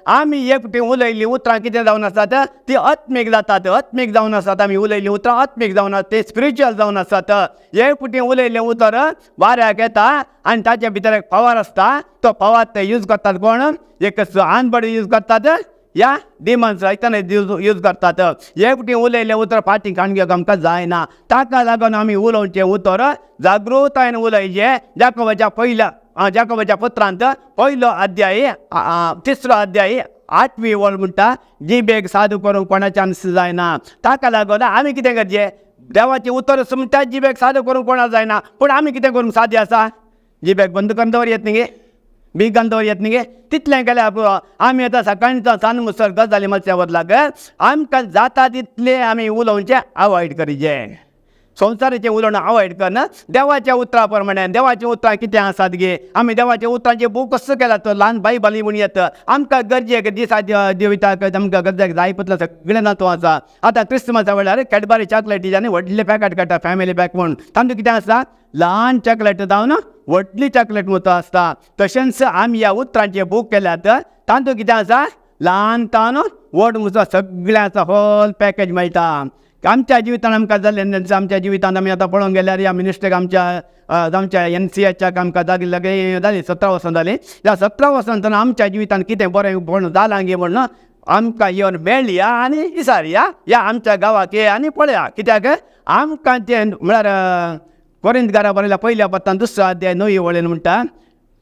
आमी एकटी उलयल्लीं उतरां कितें जावन आसात ती आत्मीक जातात आत्मीक जावन आसात आमी उलयल्लीं उतरां आत्मीक जावन आसात ते स्पिरिच्युअल जावन आसात एकटी उलयल्लें उतर वाऱ्याक येता आनी ताचे भितर एक पावर आसता तो पावर ते यूज करतात कोण एक अनबड यूज करतात या डिमन्स सैतान यूज करतात एकटी उलयल्लें उतर फाटीं काण घेवंक आमकां जायना ताका लागून आमी उलोवचें उतर जागृतायेन उलयचें जाकोबाच्या पत्रांत पयलो अध्याय 3रो अध्याय 8वी वळ म्हणटा जिबेक सादू करूंक कोणाच्यान जायना ताका लागून आमी कितें करचें देवाचें उतर म्हणटा जिबेक सादू करूंक कोणा जायना पूण आमी कितें करूंक साध्य आसा जिबेक बंद करून दवर येत न्ही गे बीग घालून दवर येत न्ही गे तितलें केल्यार पुरो आमी आतां सकाळीं सान मुसर गजाली मातशे बदलाक आमकां जाता तितलें आमी उलोवचें अवॉयड करचें संवसाराचें उलोवण अवॉयड करना देवाच्या उतरां प्रमाणे देवाचें उतरां कितें आसात गे आमी देवाच्या उतरांचे बूक कसो केला तो ल्हान बायबली म्हूण येता आमकां गरजेक दिसा दिवयता आमकां गरजेक जाय पतलो सगळें नातू आसा आतां क्रिस्मसा वेळार कॅडबरी चॉकलेटीचे आनी व्हडले पॅकेट काडटा फॅमिली पॅक म्हूण तांचो कितें आसा ल्हान चॉकलेट जावन व्हडली चॉकलेट म्हणून आसता तशेंच आमी ह्या उतरांचे बूक केल्यात तांचो कितें आसा ल्हान तावन व्हड मुजो सगळें आसा होल पॅकेज मेळटा आमच्या जिवितान आमकां जाल्लें आमच्या जिवितान आमी आतां पळोवंक गेल्यार ह्या मिनिस्ट्रीक आमच्या NCHच्याक आमकां जाली 17 वर्सां जालीं ह्या 17 वर्सांतल्यान आमच्या जिवितान कितें बरें जालां गे म्हणून आमकां येवन मेळया आनी विचारया ह्या आमच्या गांवाक ये आनी पळया कित्याक आमकां तें म्हळ्यार कोरिंथकारां बरयल्या पयल्या पत्तान 2रो अध्याय 9वी वळेन म्हणटा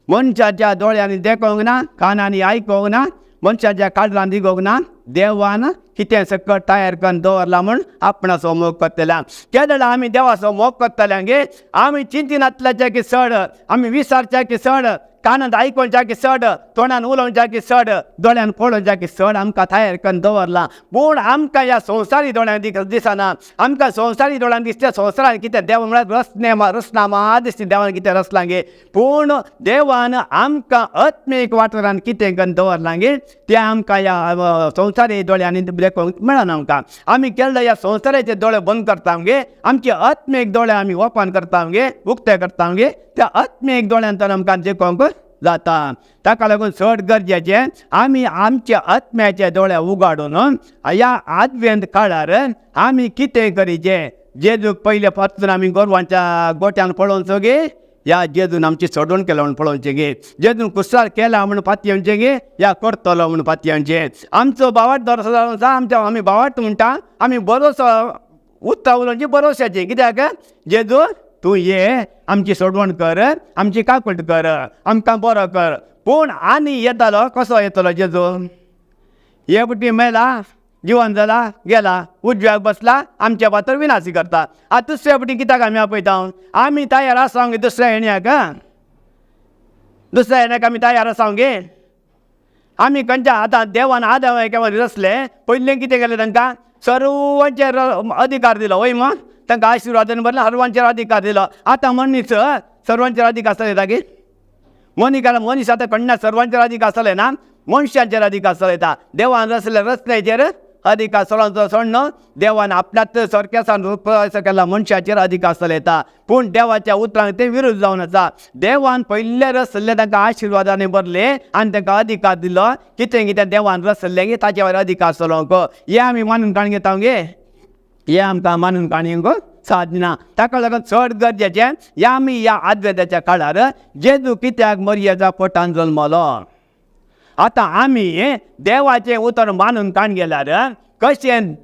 मनशाच्या दोळ्यांनी देखोंक ना कानांनी आयकोंक ना मनशाच्या काळजांत दिगोंक ना देवान कितें सकट तयार करून दवरला म्हूण आपणाचो मोग करतल्या केन्ना आमी देवाचो मोग करतल्या गे आमी चिंतिनातल्याचे की चड आमी विचारच्या की चड कानांत आयकोवच्या की चड तोंडान उलोवच्या की चड दोळ्यान पळोवच्या की चड आमकां तयार करून दवरला पूण आमकां ह्या संवसारी दोळ्यान दिसना आमकां संवसारी दोळ्यान दिसता संवसारान कितें देव म्हळ्यार रचना मा दिसता देवान कितें रचलां गे पूण देवान आमकां आत्मीक वाठारांत कितें करून दवरलां गे तें आमकां ह्या संवसारी दोळ्यांनी देखूंक मेळना आमकां आमी केन्ना ह्या संवसाराचे दोळे बंद करता गे आमचे आत्मीक दोळे आमी ओपन करता गे उक्ते करता गे त्या आत्मीक दोळ्यांतल्यान आमकां देखूंक जाता ताका लागून चड गरजेचें आमी आमच्या आत्म्याचे दोळे उगाडून ह्या आदवेंत काळार आमी कितें करीचें जेजूक पयले परतून आमी गोरवांच्या गोट्यान पळोवचो गे या जेजून आमची सोडवण केला म्हणून पळोवचें गे जेजून कुसार केला म्हणून पातयेवचें गे या करतलो म्हणून पातयेवचें आमचो बावाट दरसो आमच्या आमी बावाट म्हणटा आमी बरोसो उतरां उलोवची बरोवशाची कित्याक जेजू तूं ये आमची सोडवण कर आमची काकूट कर आमकां बरो कर पूण आनी येतालो कसो येतलो जेजू हेपटी मेला जिवन जाला गेला उजव्याक बसला आमच्या फातर विनाशी करता आतां दुसऱ्या फावटी कित्याक आमी आपयता आमी तयार आसा गे दुसऱ्या येण्याक आमी तयार आसा गे आमी खंयच्या आतां देवान आदाम केवान रचले पयलें कितें केलें तांकां सर्वांचेर अधिकार दिलो वय मग तांकां आशिर्वादान बरलें सर्वांचेर अधिकार दिलो आतां मनीस सर्वांचेर अधिकार चलयता गे मनीस आतां खंडा सर्वांचेर अधिकार चलयना मनशांचेर अधिकार चलयता देवान रचले रचनेचेर अधिकार सोडून सोडणं देवान आपल्यात सारक्यासान रूप केला मनशाचेर अधिकार चलयता पूण देवाच्या उतरांक ते विरुद्ध जावन आसा. देवान पयले रसले तांकां आशिर्वादाने भरले आनी तांकां अधिकार दिलो कितें कितें देवान रसले की ताचे वयर अधिकार चलोवंक. हे आमी मानून काण घेता गे, हे आमकां मानून काणयेंक साधना. ताका लागून चड गरजेचें हे आमी ह्या आद्वेदाच्या काळार जेजू कित्याक मरियेच्या पोटान जल्मलो. आतां आमी देवाचें उतर मानून काण गेल्यार कशें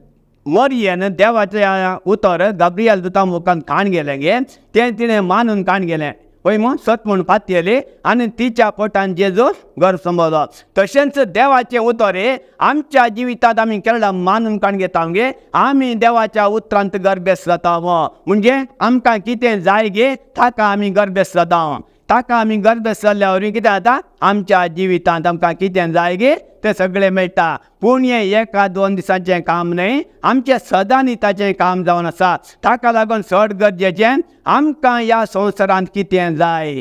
मरियेन देवाचें उतर गब्रियल दुता मुखान काण गेलें गे तें तिणें मानून काण गेलें पळय मग सत म्हूण पातयेली आनी तिच्या पोटान जेजू गर्भ संभवलो. तशेंच देवाचें उतर आमच्या जिवितांत आमी केन्ना मानून काण घेता गे आमी देवाच्या उतरांत गर्भेस जाता. म्हणजे आमकां कितें जाय गे ताका आमी गर्भेस जाता. ताका आमी गर्भेस जाल्ल्या वरवीं कितें जाता आमच्या जिवितांत आमकां कितें जाय गे तें सगळें मेळटा. पूण हें एका दोन दिसांचें काम न्हय, आमचें सदांच ताचें काम जावन आसा. ताका लागून चड गरजेचें आमकां ह्या संवसारांत कितें जाय.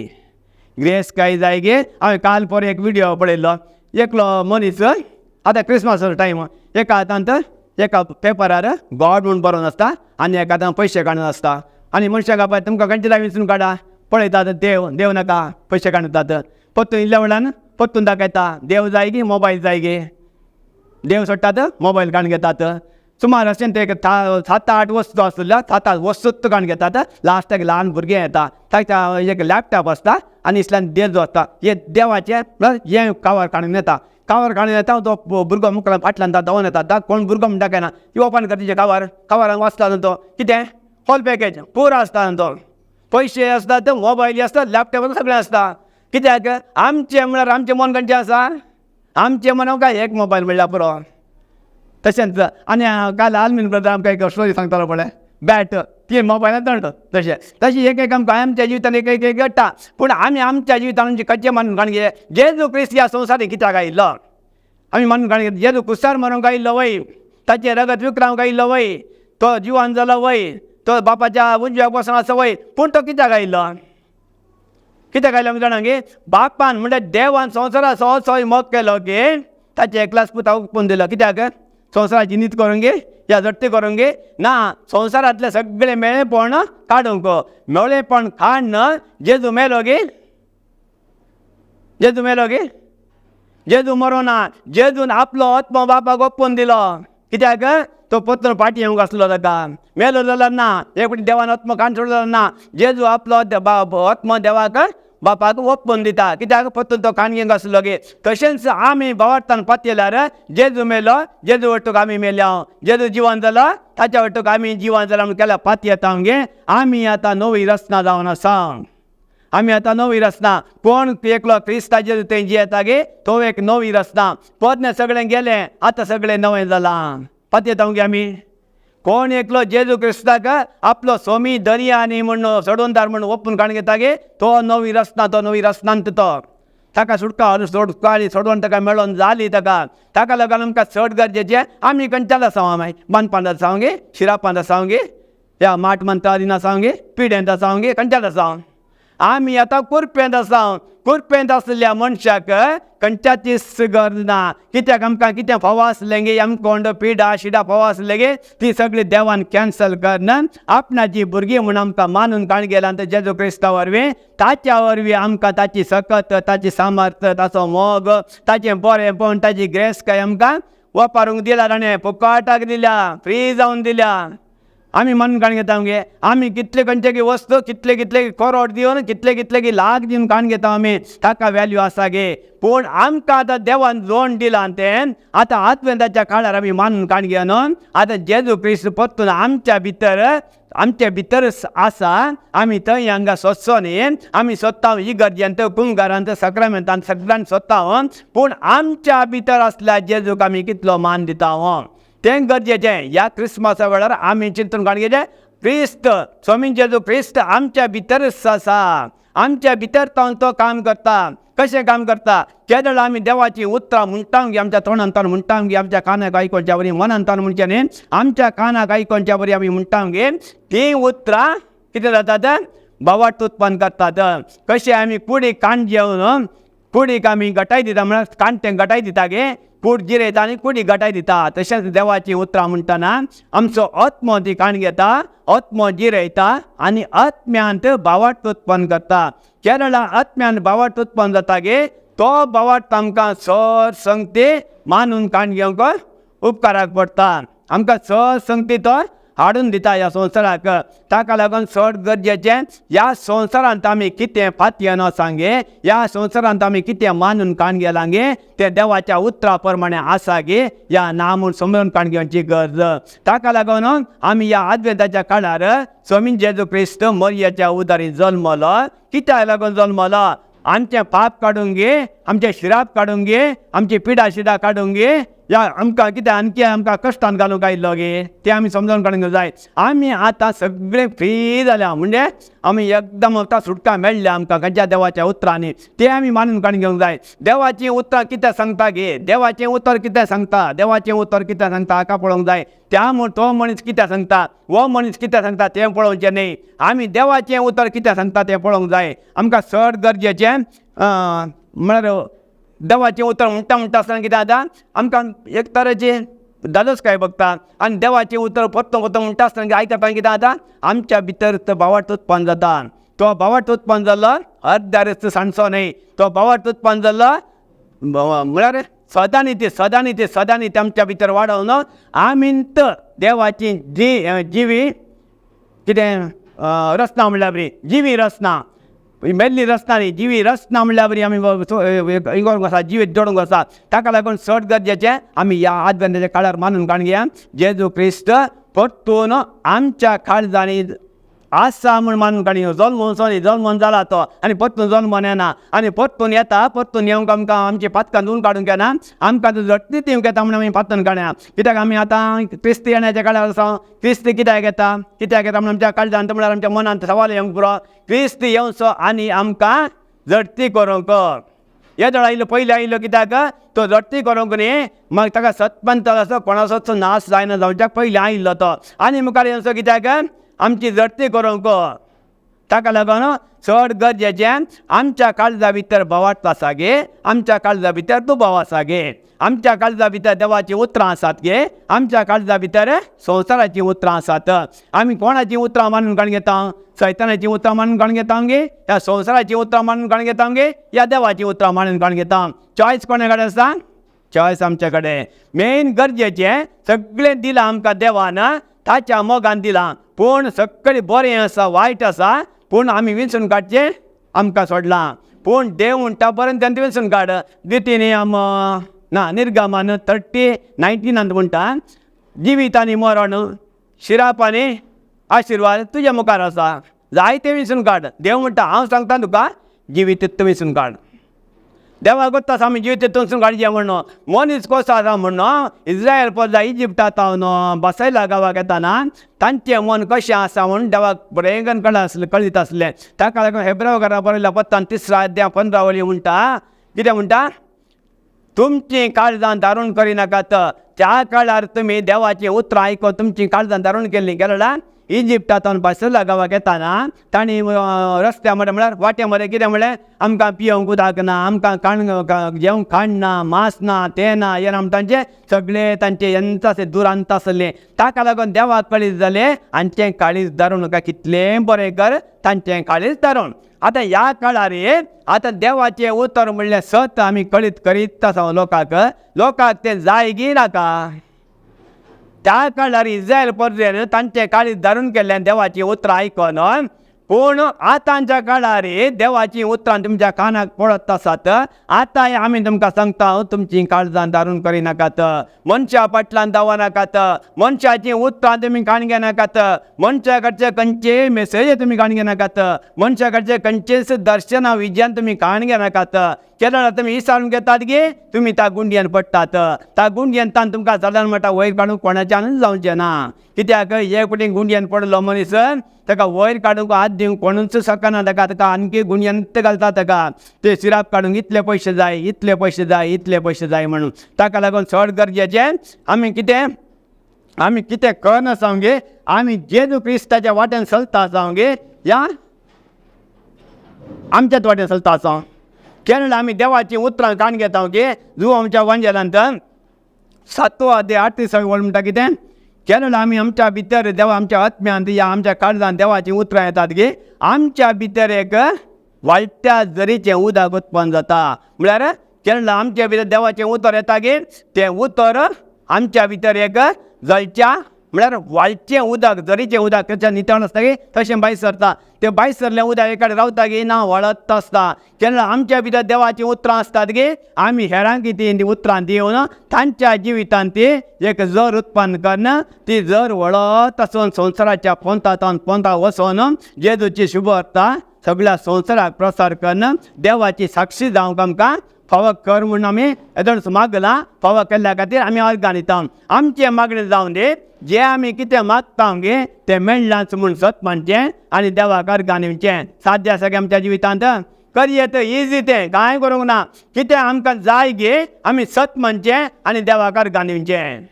ग्रेस काय जाय गे. हांवें काल परवा एक विडियो पळयल्लो. एकलो मनीस आतां क्रिसमसाचो टायम एका हातांत एका पेपरार गॉड म्हूण बरोवन आसता आनी एका हातांत पयशे काडून आसता आनी मनशाक आपय तुमकां खंयचे जाय विचारून काडा. पळयतात देव नाका पयशे काडटात. परतून इल्ल्या वेळान परतून दाखयता देव जाय गे मोबायल जाय गे. देव सोडटात मोबायल काण घेतात. सुमार अशें ते 7-8 वस्तू आसल्या 7-8 वस्तूच काण घेतात. लास्टाक ल्हान भुरगें येता ताका एक लॅपटॉप आसता आनी इतल्यान देव आसता. हे देवाचें हें कावर काडून येता. कावर काडून येता तो भुरगो मुखार फाटल्यान धांवन येता. कोण भुरगो म्हणटा काय ना ती ओपन करता कावरान वाचता न्हू तो कितें होल पॅकेज पुरो आसता न्हू तो. पयशे आसतात मोबायल आसता लॅपटॉप सगळें आसता. कित्याक आमचें म्हळ्यार आमचें मन खंयचें आसा. आमचें मन काय एक मोबायल म्हणल्यार पुरो. तशेंच आनी काल आल्मीन ब्रदर आमकां एक स्टोरी सांगतालो पळय बॅट ती मोबायलांत दंड तशें एक आमकां आमच्या जिवितांत एक घडटा. पूण आमी आमच्या जिवितांत आमचें कशें मानून काण घे जेजू क्रिस्त ह्या संवसारांत कित्याक आयिल्लो आमी मानून काण घेता. जेजू कुसार मरूंक आयिल्लो वय, ताचें रगत विकरावंक आयिल्लो वय, तो जिवान जालो वय, तो बापाच्या उजव्या बसून आसा वय. पूण तो कित्याक आयिल्लो कित्याक आयलो आमी जाणा गे बापान म्हणजे देवान संवसाराचो असो मोग केलो की ताचे एकल्याच पुताक उपोवन दिलो. कित्याक संवसाराची नीत करूंक गे या जट्टी करूंक गे ना संवसारांतले सगळे मेळेपण काडूंक. मेळेपण काडन जेजू मेलो गे जेजू मरो ना. जेजून आपलो आत्मो बापाक ओपोवन दिलो. कित्याक तो पत्र फाटी येवंक आसलो ताका मेलो जाल्यार ना. एक फावटी देवान आत्मो काण सोडलो जाल्यार ना. जेजू आपलो आत्मो देवाक बापाक ओपोवन दिता. कित्याक परतून तो काण घेवंक आसलो गे. तशेंच आमी भावार्थान पातयल्यार जेजू मेलो जेजू वटूक आमी मेल्या. जेजू जिवन जालो ताच्या वटूक आमी जिवन जालां म्हूण केल्या पातयेता गे. आमी आतां नवी रचना जावन आसा. आमी आतां नवी रचना. कोण एकलो क्रिस्ताचेर थंय जियेता गे तो एक नवी रचना. पोरणे सगळें गेलें आतां सगळें नवें जालां. पातयेता गे आमी. कोण एकलो जेजू क्रिस्ताक आपलो स्वामी दर्यानी म्हूण सोडवंदार म्हूण ओपून काण घेता गे तो नवी रचनांत तो ताका सुटका सोडवण ताका मेळोन जाली ताका लागून आमकां चड गरजेचें आमी खंयच्याच आसा मागीर बांदपांत आसा गे शिरापांत आसा गे या माट मंत्रारीन आसा गे पिड्यांत आसा गे खंयच्याच आसा. आमी आतां कुरपेंत आसा. कुरपेंत आसलेल्या मनशाक खंयच्याचीच गरज ना. कित्याक आमकां कितें फावो आसलें गे आमकां पिडा शिडा फावो आसलें गे ती सगळी देवान कॅन्सल करन आपणाची भुरगीं म्हूण आमकां मानून काण गेला. जेजू क्रिस्ता वरवीं ताच्या वरवीं आमकां ताची सकत ताची सामर्थ ताचो मोग ताचें बरेंपण ताची ग्रेस काय आमकां वापरूंक दिल्या. ताणें फुकटाक दिल्या फ्री जावन दिल्या. आमी मानून काण घेता गे. आमी कितले खंयचे वस्तू कितले करोड दिवन कितले लाख दिवन काण घेता आमी ताका व्हॅल्यू आसा गे. पूण आमकां आतां देवान जोड दिलां तें आतां आत्मेदाच्या काळार आमी मानून काण घेवन आतां जेजू क्रिस्त परतून आमच्या भितर आसा. आमी थंय हांगा सोदचो न्ही. आमी सोदता इगर्जेंत कुंगारांत सक्रामेंतांत सगळ्यांत सोदता. पूण आमच्या भितर आसल्या जेजूक आमी कितलो मान दिता तें गरजेचें. ह्या क्रिस्मसा वेळार आमी चिंतून काण घेवचें क्रिस्त स्वामी जेजू क्रिस्त आमच्या भितरच आसा. आमच्या भितर तो काम करता. कशें काम करता केन्ना आमी देवाची उतरां म्हणटा गे आमच्या तोंडांतल्यान म्हणटा गे आमच्या कानाक आयकोनच्या वरी मनांतल्यान म्हणचें न्ही आमच्या कानाक आयकोनच्या वरी आमी म्हणटा गे ती उतरां कितें जातात भावार्थ उत्पन्न करतात. कशें आमी कुडी काण जेवन कुडीक आमी गटाय दिता म्हळ्यार काणटे गटाय दिता गे कूड जिरयता आनी कुडी गटाय दिता तशेंच देवाची उतरां म्हणटना आमचो आत्मो ती काण घेता आत्मो जिरयता आनी आत्म्यांत भावार्थ उत्पन्न करता केरळा आत्म्यान भावार्थ उत्पन्न जाता गे तो भावार्थ आमकां सर संगती मानून काण घेवंक उपकाराक पडटा आमकां सर संगती तो हाडून दिता ह्या संवसाराक ताका लागून चड गरजेचें ह्या संवसारांत आमी कितें फातये न सांगे ह्या संवसारांत आमी कितें मानून काण गेलां गे तें देवाच्या उतरा प्रमाणे आसा गे ह्या ना म्हूण समजून काण घेवची गरज ताका लागून आमी ह्या आद्वेंताच्या काळार स्वामी जेजू क्रिस्त मरियेच्या उदारी जल्मलो कित्याक लागून जल्मलो आमचें पाप काडून घे आमचे श्राप काडून घे आमची पिडा शिडा काडून घे या आमकां कितें आणखी आमकां कश्टान घालूंक आयिल्लो गे तें आमी समजून काडूंक जाय आमी आतां सगळे फ्री जाल्या म्हणजे आमी एकदम आतां सुटका मेळ्ळ्या आमकां खंयच्या देवाच्या उतरांनी तें आमी मानून काडूंक घेवंक जाय देवाचीं उतरां कितें सांगता गे देवाचें उतर कितें सांगता देवाचें उतर कितें सांगता हाका पळोवंक जाय तो मनीस कितें सांगता हो मनीस कितें सांगता तें पळोवचें न्ही आमी देवाचें उतर कितें सांगता तें पळोवंक जाय आमकां चड गरजेचें म्हळ्यार देवाचें उतर म्हणटा आसतना कितें जाता आमकां एक तरेचें धादोसकाय बगता आनी देवाचें उतर परतो म्हणटा आसतना आयकता कितें जाता आमच्या भितर तो भावार्थ उत्पन्न जाता तो भावार्थ उत्पन्न जाल्लो अर्ध्या रस्त सांजचो न्ही तो भावार्थ उत्पन्न जाल्लो म्हळ्यार सदांनी आमच्या भितर वाडोवन आमींत देवाची जिवी कितें रचना म्हणल्यार बरी जिवी रचना मेल्ली रचना न्ही जिवी रचना म्हणल्यार बरी आमी इगोरंक आसा जिवीत जोडूंक आसा ताका लागून चड गरजेचें आमी ह्या आद्वेंताच्या काळार मानून काण घेया जेजू क्रिस्त परतून आमच्या काळजांनी आसा म्हूण मानून काणी जल्मून जाला तो आनी परतून जल्मून येना आनी परतून येता परतून येवंक आमकां आमची पातकां धुवन काडूंक येना आमकां झटतीत येवंक येता म्हणून आमी पातन काडया कित्याक आमी आतां क्रिस्त येण्याच्या काळार आसा क्रिस्त कित्याक येता म्हणून आमच्या काळजांत म्हणल्यार आमच्या मनांत सवाल येवंक पुरो क्रिस्त येवचो आनी आमकां झटती करूंक येदोळ आयिल्लो पयलीं आयिल्लो कित्याक तो झटती करूंक न्ही मागीर ताका सतपंत असो कोणाचोच नाश जायना जावच्याक पयलीं आयिल्लो तो आनी मुखार येवचो कित्याक आमची झटती करूंक ताका लागून चड गरजेचें आमच्या काळजा भितर भावार्थ आसा गे आमच्या काळजा भितर दुबाव आसा गे आमच्या काळजा भितर देवाची उतरां आसात गे आमच्या काळजा भितर संवसाराची उतरां आसात आमी कोणाची उतरां मानून काण घेता सैतानाची उतरां मानून काण घेता गे ह्या संवसाराची उतरां मानून काण घेता गे ह्या देवाची उतरां मानून काण घेता चॉयस कोणे कडेन आसा चॉयस आमचे कडेन मेन गरजेचें सगळें दिलां आमकां देवान ताच्या मोगान दिलां पूण सगळें बरें आसा वायट आसा पूण आमी विंचून काडचें आमकां सोडलां पूण देव म्हणटा पर्यंत तेंत विंचून काड द्वितीयनियम निर्गमन 30:19 म्हणटा जिवीत आनी मरण शिराप आनी आशिर्वाद तुज्या मुखार आसा जाय तें विंचून काड देव म्हणटा हांव सांगता तुका जिवीत विंचून काड देवा गोत्ता आमी जिवीत वचून काडचें म्हणून मनीस कसो आसा म्हणून इस्रायल पडला इजिप्टांत बसयला गांवाक येताना तांचें मन कशें आसा म्हणून देवाक बरें कळीत आसलें ताका लागून हेब्रायकाराक बरयल्या पत्तान 3 अध्याय 15 वळी म्हणटा कितें म्हणटा तुमची काळजां दारूण करिनाकात त्या काळार तुमी देवाचें उतरां आयकून तुमची काळजां दारूण केल्लीं केरळान इजिप्टांत बसयला गांवाक येताना तांणी रस्त्या मरे म्हळ्यार वाटे मरे कितें म्हणलें आमकां पियोंक उदक ना आमकां जेवंक खाण ना मांस ना तें ना हें ना तांचें सगळें तांचें एंतासें दुरांत आसलें ताका लागून देवाक काळीज जालें आनी तें काळीज दारूण नाका कितलें बरें कर तांचें काळीज दारूण आतां ह्या काळार आतां देवाचें उतर म्हणलें सत आमी कळीत करीत आसा लोकांक तें जाय गी नाका त्या काळार इस्रायल परदेन तांचे काळीज दारूण केल्ल्यान देवाची उतरां आयकून पूण आतांच्या काळार देवाची उतरां तुमच्या कानाक पडत आसात आतां आमी तुमकां सांगता तुमची काळजां दारूण करिनाकात मनशा फाटल्यान धांवनाकात मनशाची उतरां तुमी काण घेनाकात मनशा कडचे खंयचे मेसेज तुमी काण घेनाकात मनशा कडचे खंयचेच दर्शनां विजयान तुमी काण घेनाकात केरळा तुमी विचारून घेतात गे तुमी त्या गुंडयेन पडटात त्या गुंडयेन तान तुमकां जाल्यार म्हणटा वयर काडूंक कोणाच्यानूच जावचें ना कित्याक हे कुठे गुंडयेन पडलो मनीस ताका वयर काडूंक हात दिवंक कोणूच शकना ताका आणखी गुंडयेंत घालता ताका ते सिराप काडूंक इतले पयशे जाय म्हणून ताका लागून चड गरजेचें आमी कितें करना आसां गे आमी जेजू क्रिस्ताच्या वाटेन चलता आसां गे या आमच्याच वाटेन चलता आसां केन्ना आमी देवाची उतरां काण घेता की जो आमच्या वंजलांत 7 अध्याय 38 वळ म्हणटा कितें केन्ना आमी आमच्या भितर देवा आमच्या आत्म्यांत या आमच्या काळजांत देवाची उतरां येतात की आमच्या भितर एक वाळट्या झरीचें उदक उत्पन्न जाता. म्हळ्यार केन्ना आमच्या भितर देवाचें उतर येता की तें उतर आमच्या भितर एक जळच्या म्हळ्यार वाळचें उदक झरीचें उदक तेच्या नितळ आसता की तशें भायर सरता. तें भायर सरलें उदक एकाडे रावता की ना वळत आसता. केन्ना आमच्या भितर देवाचीं उतरां आसतात की आमी हेरांक ती उतरां दिवन तांच्या जिवितांत ती एक जर उत्पन्न करना ती जर वळत आसून संवसाराच्या पोंता वचोन जेजूची शुभ अर्था सगळ्या संवसाराक प्रसार करना देवाची साक्षी जावंक आमकां फावो कर म्हणून आमी एदोस मागलां. फावो केल्ल्या खातीर आमी अर्गां दिता. आमचें मागणें जावन दी जें आमी कितें मागता गे तें मेळ्ळांच म्हूण सत म्हणचें आनी देवाक अर्गां दिवचें. साध्य आसा गे आमच्या जिवितांत करयेत इजी तें कांय करूंक ना. कितें आमकां जाय गे आमी सत म्हणचें आनी देवाक अर्गां दिवचें.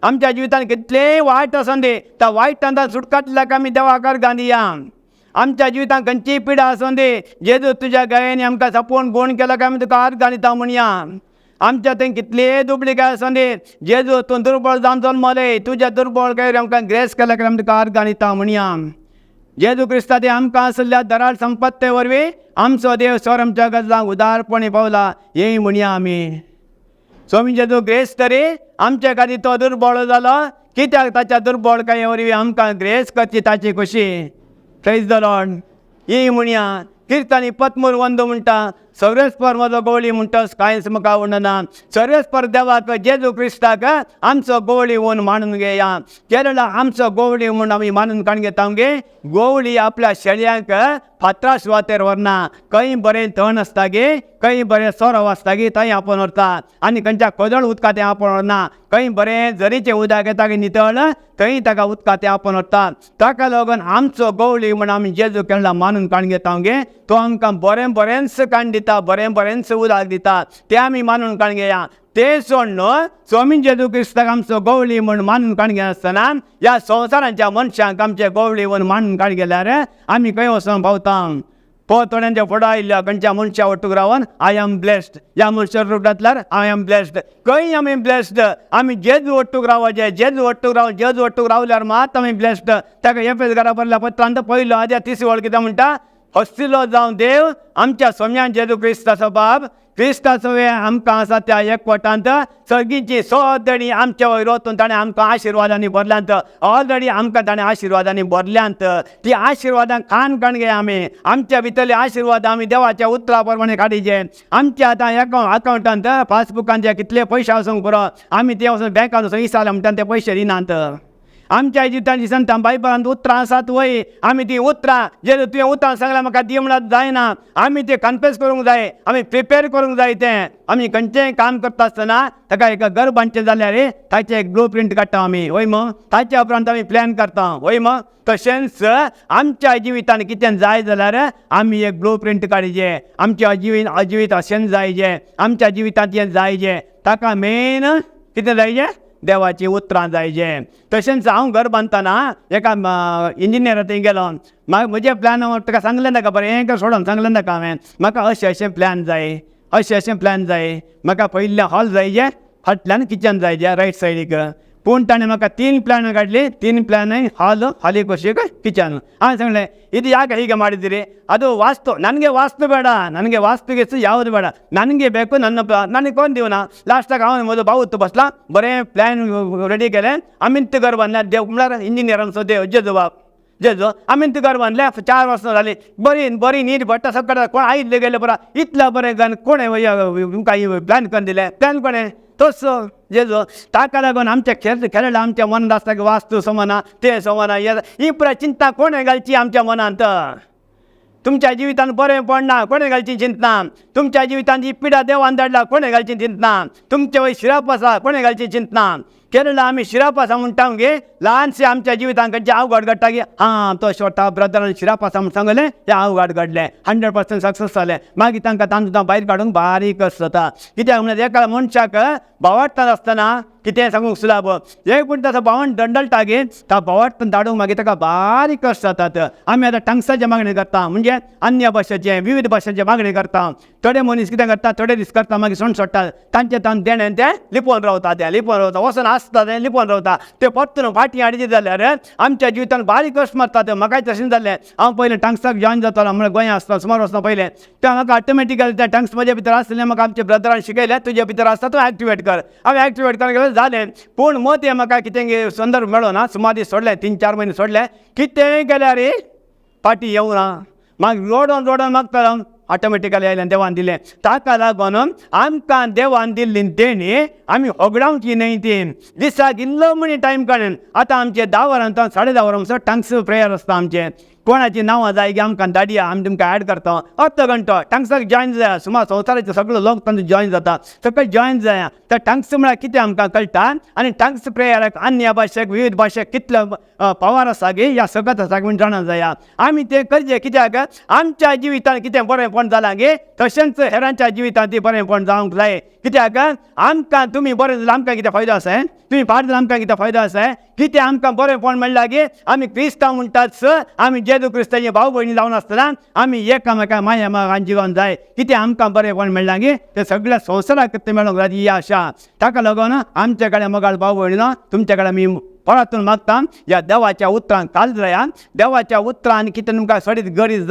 आमच्या जिवितांत कितलेंय वायट आसूं दी त्या वायटांत सुटकाटल्याक आमी देवाक अर्गां दिया. आमच्या जिवितांत खंयचीय पिडा आसूं दी जेजू तुज्या गळ्यांनी आमकां सापोवन गोण केला काय आमी तुका अर्गां दिता म्हणया. आमच्या थंय कितलेय दुबळीकाय आसूं दी जेजू तूं दुर्बळ जावन जल्मले तुज्या दुर्बळकायेर आमकां ग्रेस केला काय आमी तुका अर्गां दिता म्हणया. जेजू क्रिस्ता ते आमकां आसल्या दराळ संपत्ते वरवीं आमचो देव सर आमच्या गरजांक उदारपणी पावला हें म्हणया आमी. स्वामी जेजू ग्रेस तरी आमचे खातीर तो दुर्बळ जालो कित्याक ताच्या दुर्बळकाये वरवीं आमकां ग्रेस करची ताची खुशी. Praise the Lord. ही म्हणया किर्तनी पत्मूर वंदो म्हणटा सर्वेस्पर म्हजो गवळी म्हणटस कांयच म्हाका आवडना. सर्वेस्पर देवाक जेजू क्रिस्ताक आमचो गवळी म्हूण मानून घेया. केरळा आमचो गवळी म्हूण आमी मानून काण घेता गे. गवळी आपल्या शेळयांक फातरा सुवातेर व्हरना. खंय बरें थंड आसता गे खंय बरें सोरो आसता गे थंय आपूण व्हरता आनी खंयच्या कोदळ उदकांत तें आपूण व्हरना. खंय बरें झरीचें उदक येता गे नितळ थंय ताका उदकांत तें आपूण व्हरता. ताका लागून आमचो गवळी म्हूण आमी जेजू केरळा मानून काण घेता गे. तो आमकां बरेंच काण दिता बरेंच उदक दिता तें आमी मानून काण घेया. ते सोड न्हू स्वामी जेजू क्रिस्ताक आमचो गवळी म्हूण मानून काण घेनासतना ह्या संवसारांच्या मनशांक आमचे गवळी म्हूण मानून काण गेल्यार आमी खंय वचून पावता. थोड्यांच्या फुडें आयिल्ल्या खंयच्या मनशा वटूक रावन आय एम ब्लेस्ड ह्या मनशार रूप घातल्यार आय एम ब्लेस्ड. खंय आमी ब्लेस्ड आमी जेजू वटूक रावचे. जेजू वटूक रावल्यार मात आमी ब्लेस्ड. ताका एफेस घरा भरल्या पत्रांत पयलो आद्या 30 वळ कितें म्हणटा हस्तिलो जावन देव आमच्या सोम्यान जेजू क्रिस्ताचो बाब क्रिस्ताचो वेळ आमकां आसा त्या एकवटांत सगळींची सदडी आमच्या वयर वचून ताणें आमकां आशिर्वादांनी भरल्यांत. ऑलरेडी आमकां ताणें आशिर्वादांनी भरल्यांत. ती आशिर्वादां खाण काण घेया आमी. आमच्या भितरले आशिर्वाद आमी देवाच्या उतरा प्रमाणे काडीचे. आमच्या आतां अकावंटांत पासबुकांचे कितले पयशे आसूंक पुरो आमी ते वचून बँकान वचून विचारले म्हणटा ते पयशे दिनात. आमच्या जिवितांत संत बायबलांत उतरां आसात वय आमी ती उतरां जे तुवें उतरां सांगल्यार म्हाका दी म्हणत जायना. आमी तें कन्फेस करूंक जाय आमी प्रिपेर करूंक जाय. तें आमी खंयचेंय काम करता आसतना ताका एक घर बांदचें जाल्यार ताचें एक ब्लू प्रिंट काडटा आमी वय मग ताच्या उपरांत आमी प्लॅन करता वय मग. तशेंच आमच्या जिवितांत कितें जाय जाल्यार आमी एक ब्लू प्रिंट काडचें. आमचें जिवीत अशें जायचें आमच्या जिवितांत हें जायचें. ताका मेन कितें जायचें देवाची उतरां जायचें. तशेंच हांव घर बांदतना एका इंजिनियरा थंय गेलो. म्हजे प्लॅन ताका सांगलें नाका बरें हें सोडून सांगलें नाका हांवें म्हाका अशें प्लॅन जाय प्लॅन जाय. म्हाका पयलें हॉल जायचें फाटल्यान किचन जायचें रायट सायडीक. पूण ताणें म्हाका 3 प्लॅन काडली. 3 प्लॅन हॉली कशीक किचन. हांवें सांगलें ಇದು ಯಾಕೆ ಹೀಗೆ ಮಾಡಿದ್ದೀರಿ ಅದು ವಾಸ್ತು ನನಗೆ ವಾಸ್ತು ಬೇಡ ನನಗೆ ವಾಸ್ತುಗೆಸು ಯಾವುದು ಬೇಡ ನನಗೆ ಬೇಕು ನನಗೆ कोण देऊ ना. लास्टाक हांव म्हजो भाऊत बसला बरें प्लॅन रेडी केलें. आमी घर बांदलें देव म्हणल्यार इंजिनियरांचो देव जेजू बाब जेजू आमी घर बांदलें 4 वर्सां जालीं. बरी नीट भट्टा सगळें कोण आयिल्ले गेले बरा इतलें बरें घन कोणें तुमकां प्लॅन करून दिलें प्लॅन कोणें तोच जेजू. ताका लागून आमच्या खेळला आमच्या मनांत आसता की वास्तू समाना ते समाना ही पुराय चिंता कोणें घालची आमच्या मनांत. तुमच्या जिवितांत बरें पडना कोणें घालची चिंतना. तुमच्या जिवितांत ही पिडा देवान धाडला कोणें घालची चिंतना. तुमचे वय शिराप आसा कोणें घालची चिंतना. केलेलं आम्ही शिरापासा म्हणून टांग घे ल्हानशे आमच्या जिवितांत जे अवघड घडटा गे हां तो छोटा ब्रदरान शिरापासा म्हणून सांगले हे अवघड घडले 100% सक्सेस जाले मागीर तांकां तांतूंतल्यान भायर काडूंक बारीक कश्ट जाता कित्याक म्हणजे एका मनशाक भावार्थान आसतना कितें सांगूंक सुलाभ एक पूण ताचो भावान दंडलता गे ता भावार्थान धाडूंक मागीर ताका बारीक कश्ट जातात आमी आतां टंग्साचे मागणी करता म्हणजे अन्य भाशेचे विविध भाशेचे मागणी करता थोडे मनीस कितें करता थोडे दीस करता मागीर सण सोडटा तांचे तान देणें ते लिपोवन रावता ते लिपोवन रावता वचून आसता ते लिपोवन रावता ते परतून फाटीं हाडचे जाल्यार आमच्या जिवितांत बारीक कश्ट मारता म्हाकाय तशें जालें हांव पयलें टंग्साक जॉयन जातालो म्हळ्यार गोंयांत आसता सुमार वचना पयलें तें म्हाका ऑटोमॅटिकली त्या टंग्स म्हजे भितर आसलें म्हाका आमच्या ब्रदरान शिकयलें तुजे भितर आसता तूं एक्टिवेट कर हांवें एक्टिवेट करपाक गेलें जालें पूण मत हें म्हाका कितें संदर्भ मेळ्ळो ना सुमार दीस सोडले 3-4 म्हयने सोडले कितेंय केल्यार फाटीं येवं ना मागीर रोडोन मागतालो ऑटोमॅटिकली आयलें देवान दिलें ताका लागून आमकां देवान दिल्ली देणी आमी होगडावची न्हय ती दिसाक इल्लो मणी टायम काडून आतां आमचे 10 वरांचो 10:30 वरांचो टंग्स प्रेयर आसता आमचें कोणाची नांवां जाय की आमकां धाडया आमी तुमकां ॲड करता अर्द घंटो टंग्साक जॉयन जाया सुमार संवसाराचे सगळे लोक तांचो जॉयन जाता सगळे जॉयन जाया त्या टंग्स म्हळ्यार कितें आमकां कळटा आनी टंग्स प्रेयराक अन्य भाशेक विविध भाशेक कितलो पावर आसा गे ह्या सगळ्यात आसा म्हण जाणा जाया आमी तें करचें कित्याक आमच्या जिवितांत कितें बरेंपण जालां गे तशेंच हेरांच्या जिवितांत ती बरेंपण जावंक जाय कित्याक आमकां तुमी बरें जाल्यार आमकां कितें फायदो आसा तुमी पाड जाल्यार आमकां कितें फायदो आसा कितें आमकां बरेंपण मेळ्ळां गे आमी क्रिस्तांव म्हणटात आमी जेजू क्रिस्ताचे भाव भयणी जावन आसतना आमी एकामेकां माया मागान जिवन जाय कितें आमकां बरेंपण मेळ्ळां गे तें सगळ्या संवसाराक कितें मेळोंक जाय ही आशा ताका लागून आमचे कडेन मोगाळ भाव भयणी ना तुमचे कडेन आमी फळांतून मागता ह्या देवाच्या उतरांक काल जाया देवाच्या उतरान कितें तुमकां सडीत गरज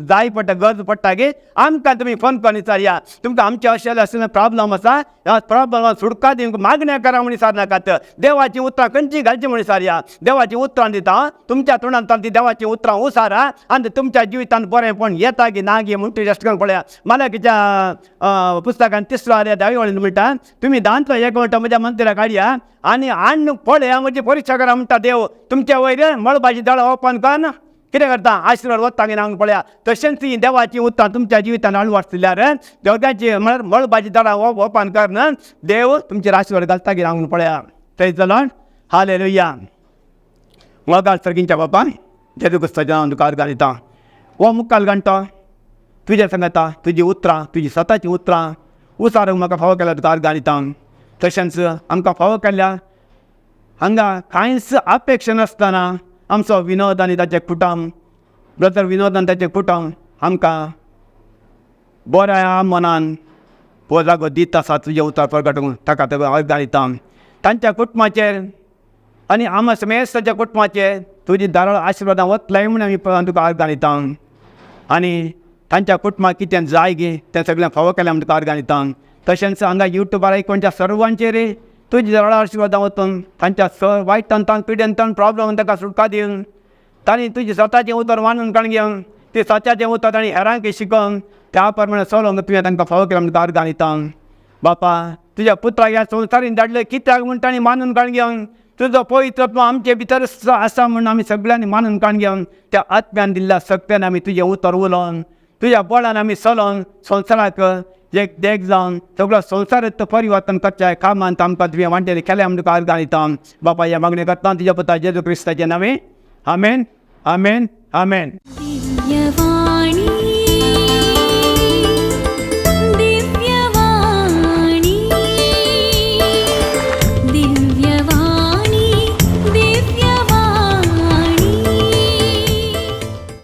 जाय पडटा गरज पडटा गे आमकां तुमी फोन करून विचारया तुमकां आमचे अशें असले प्रॉब्लम आसा ह्या प्रॉब्लमाक सुटका दिवंक मागण्या करा म्हूण विचारनाकात देवाची उतरां खंयची घालची म्हूण विचारया देवाची उतरां दिता तुमच्या तोंडांतल्यान ती देवाची उतरां उसारा आनी तुमच्या जिवितांत बरेंपण येता गी ना गे म्हणून टेस्ट करून पळया मलाकीच्या पुस्तकांत 3रो अध्याय 10वी वळीन म्हणटा तुमी 10 एक वटो म्हज्या मंदिराक हाडया आनी आण पळया म्हजी परीक्षा करा म्हणटा देव तुमच्या वयर मळबाची दळां ओपन कर कितें करता आशिर्वाद वता की ना पळया तशेंच ही देवाची उतरां तुमच्या जिवितांत हाडून वाचल्यार देवताची म्हळ्यार मळबाची दळां ओपन कर न्हय देव तुमचेर आशिर्वाद घालता की ना पळया प्रेज द लॉर्ड हालेलुया मोगाळ सर्गींच्या बापा जेजू क्रिस्ताच्या नांवान तुका अर्गां दिता हो मुखाल घंटो तुजे सांगता तुजी उतरां तुजी स्वताची उतरां उसारूंक म्हाका फावो केल्या तुका अर्गां दिता तशेंच आमकां फावो केल्या हांगा कांयच अपेक्षा नासतना आमचो विनोद आनी ताचे कुटुंब ब्रदर विनोद आनी ताचे कुटुंब आमकां बऱ्या मनान हो जागो दीत आसा तुजे उतर प्रगटूंक ताका अर्गां दिता तांच्या कुटुंबाचेर आनी आमा समेस्ताच्या कुटुंबाचेर तुजी दाराळ आशिर्वादां वतलाय म्हूण आमी तुका अर्गां दिता आनी तांच्या कुटुंबाक कितें जाय गे तें सगळें फावो केलें आमी तुका अर्गां दिता तशेंच हांगा युट्यूबार आयकोनच्या सर्वांचेर तुजी दाराळ आशिर्वादां वतून तांच्या वायटांतान पिड्यांतान प्रॉब्लम ताका सुटका दिवन तांणी तुजें स्वताचें उतर मानून काण घेवन तें सत्याचें उतर तांणी हेरांक शिकोवन त्या प्रमाणे चलोंक तुवें तांकां फावो केलें आमी तुका अर्गां दिता बापा तुज्या पुत्राक ह्या संवसारीन धाडलें कित्याक म्हूण तांणी मानून काण घेवन तुजो पवित्र आमचे भितर आसा म्हूण आमी सगळ्यांनी मानून काण घेवन त्या आत्म्यान दिल्ल्या सक्त्यान आमी तुजें उतर उलोवन तुज्या बळान आमी चलोवन संवसाराक एक देख जावन सगळो संवसारांत परिवर्तन करच्या कामांत आमकां तुवें वांटेलें केलें आमी तुका अर्गां दिता बापा ह्या मागणी करता तुज्या पुता जेजू क्रिस्ताचें नांवें आमेन आमेन आमेन दिव्यवाणी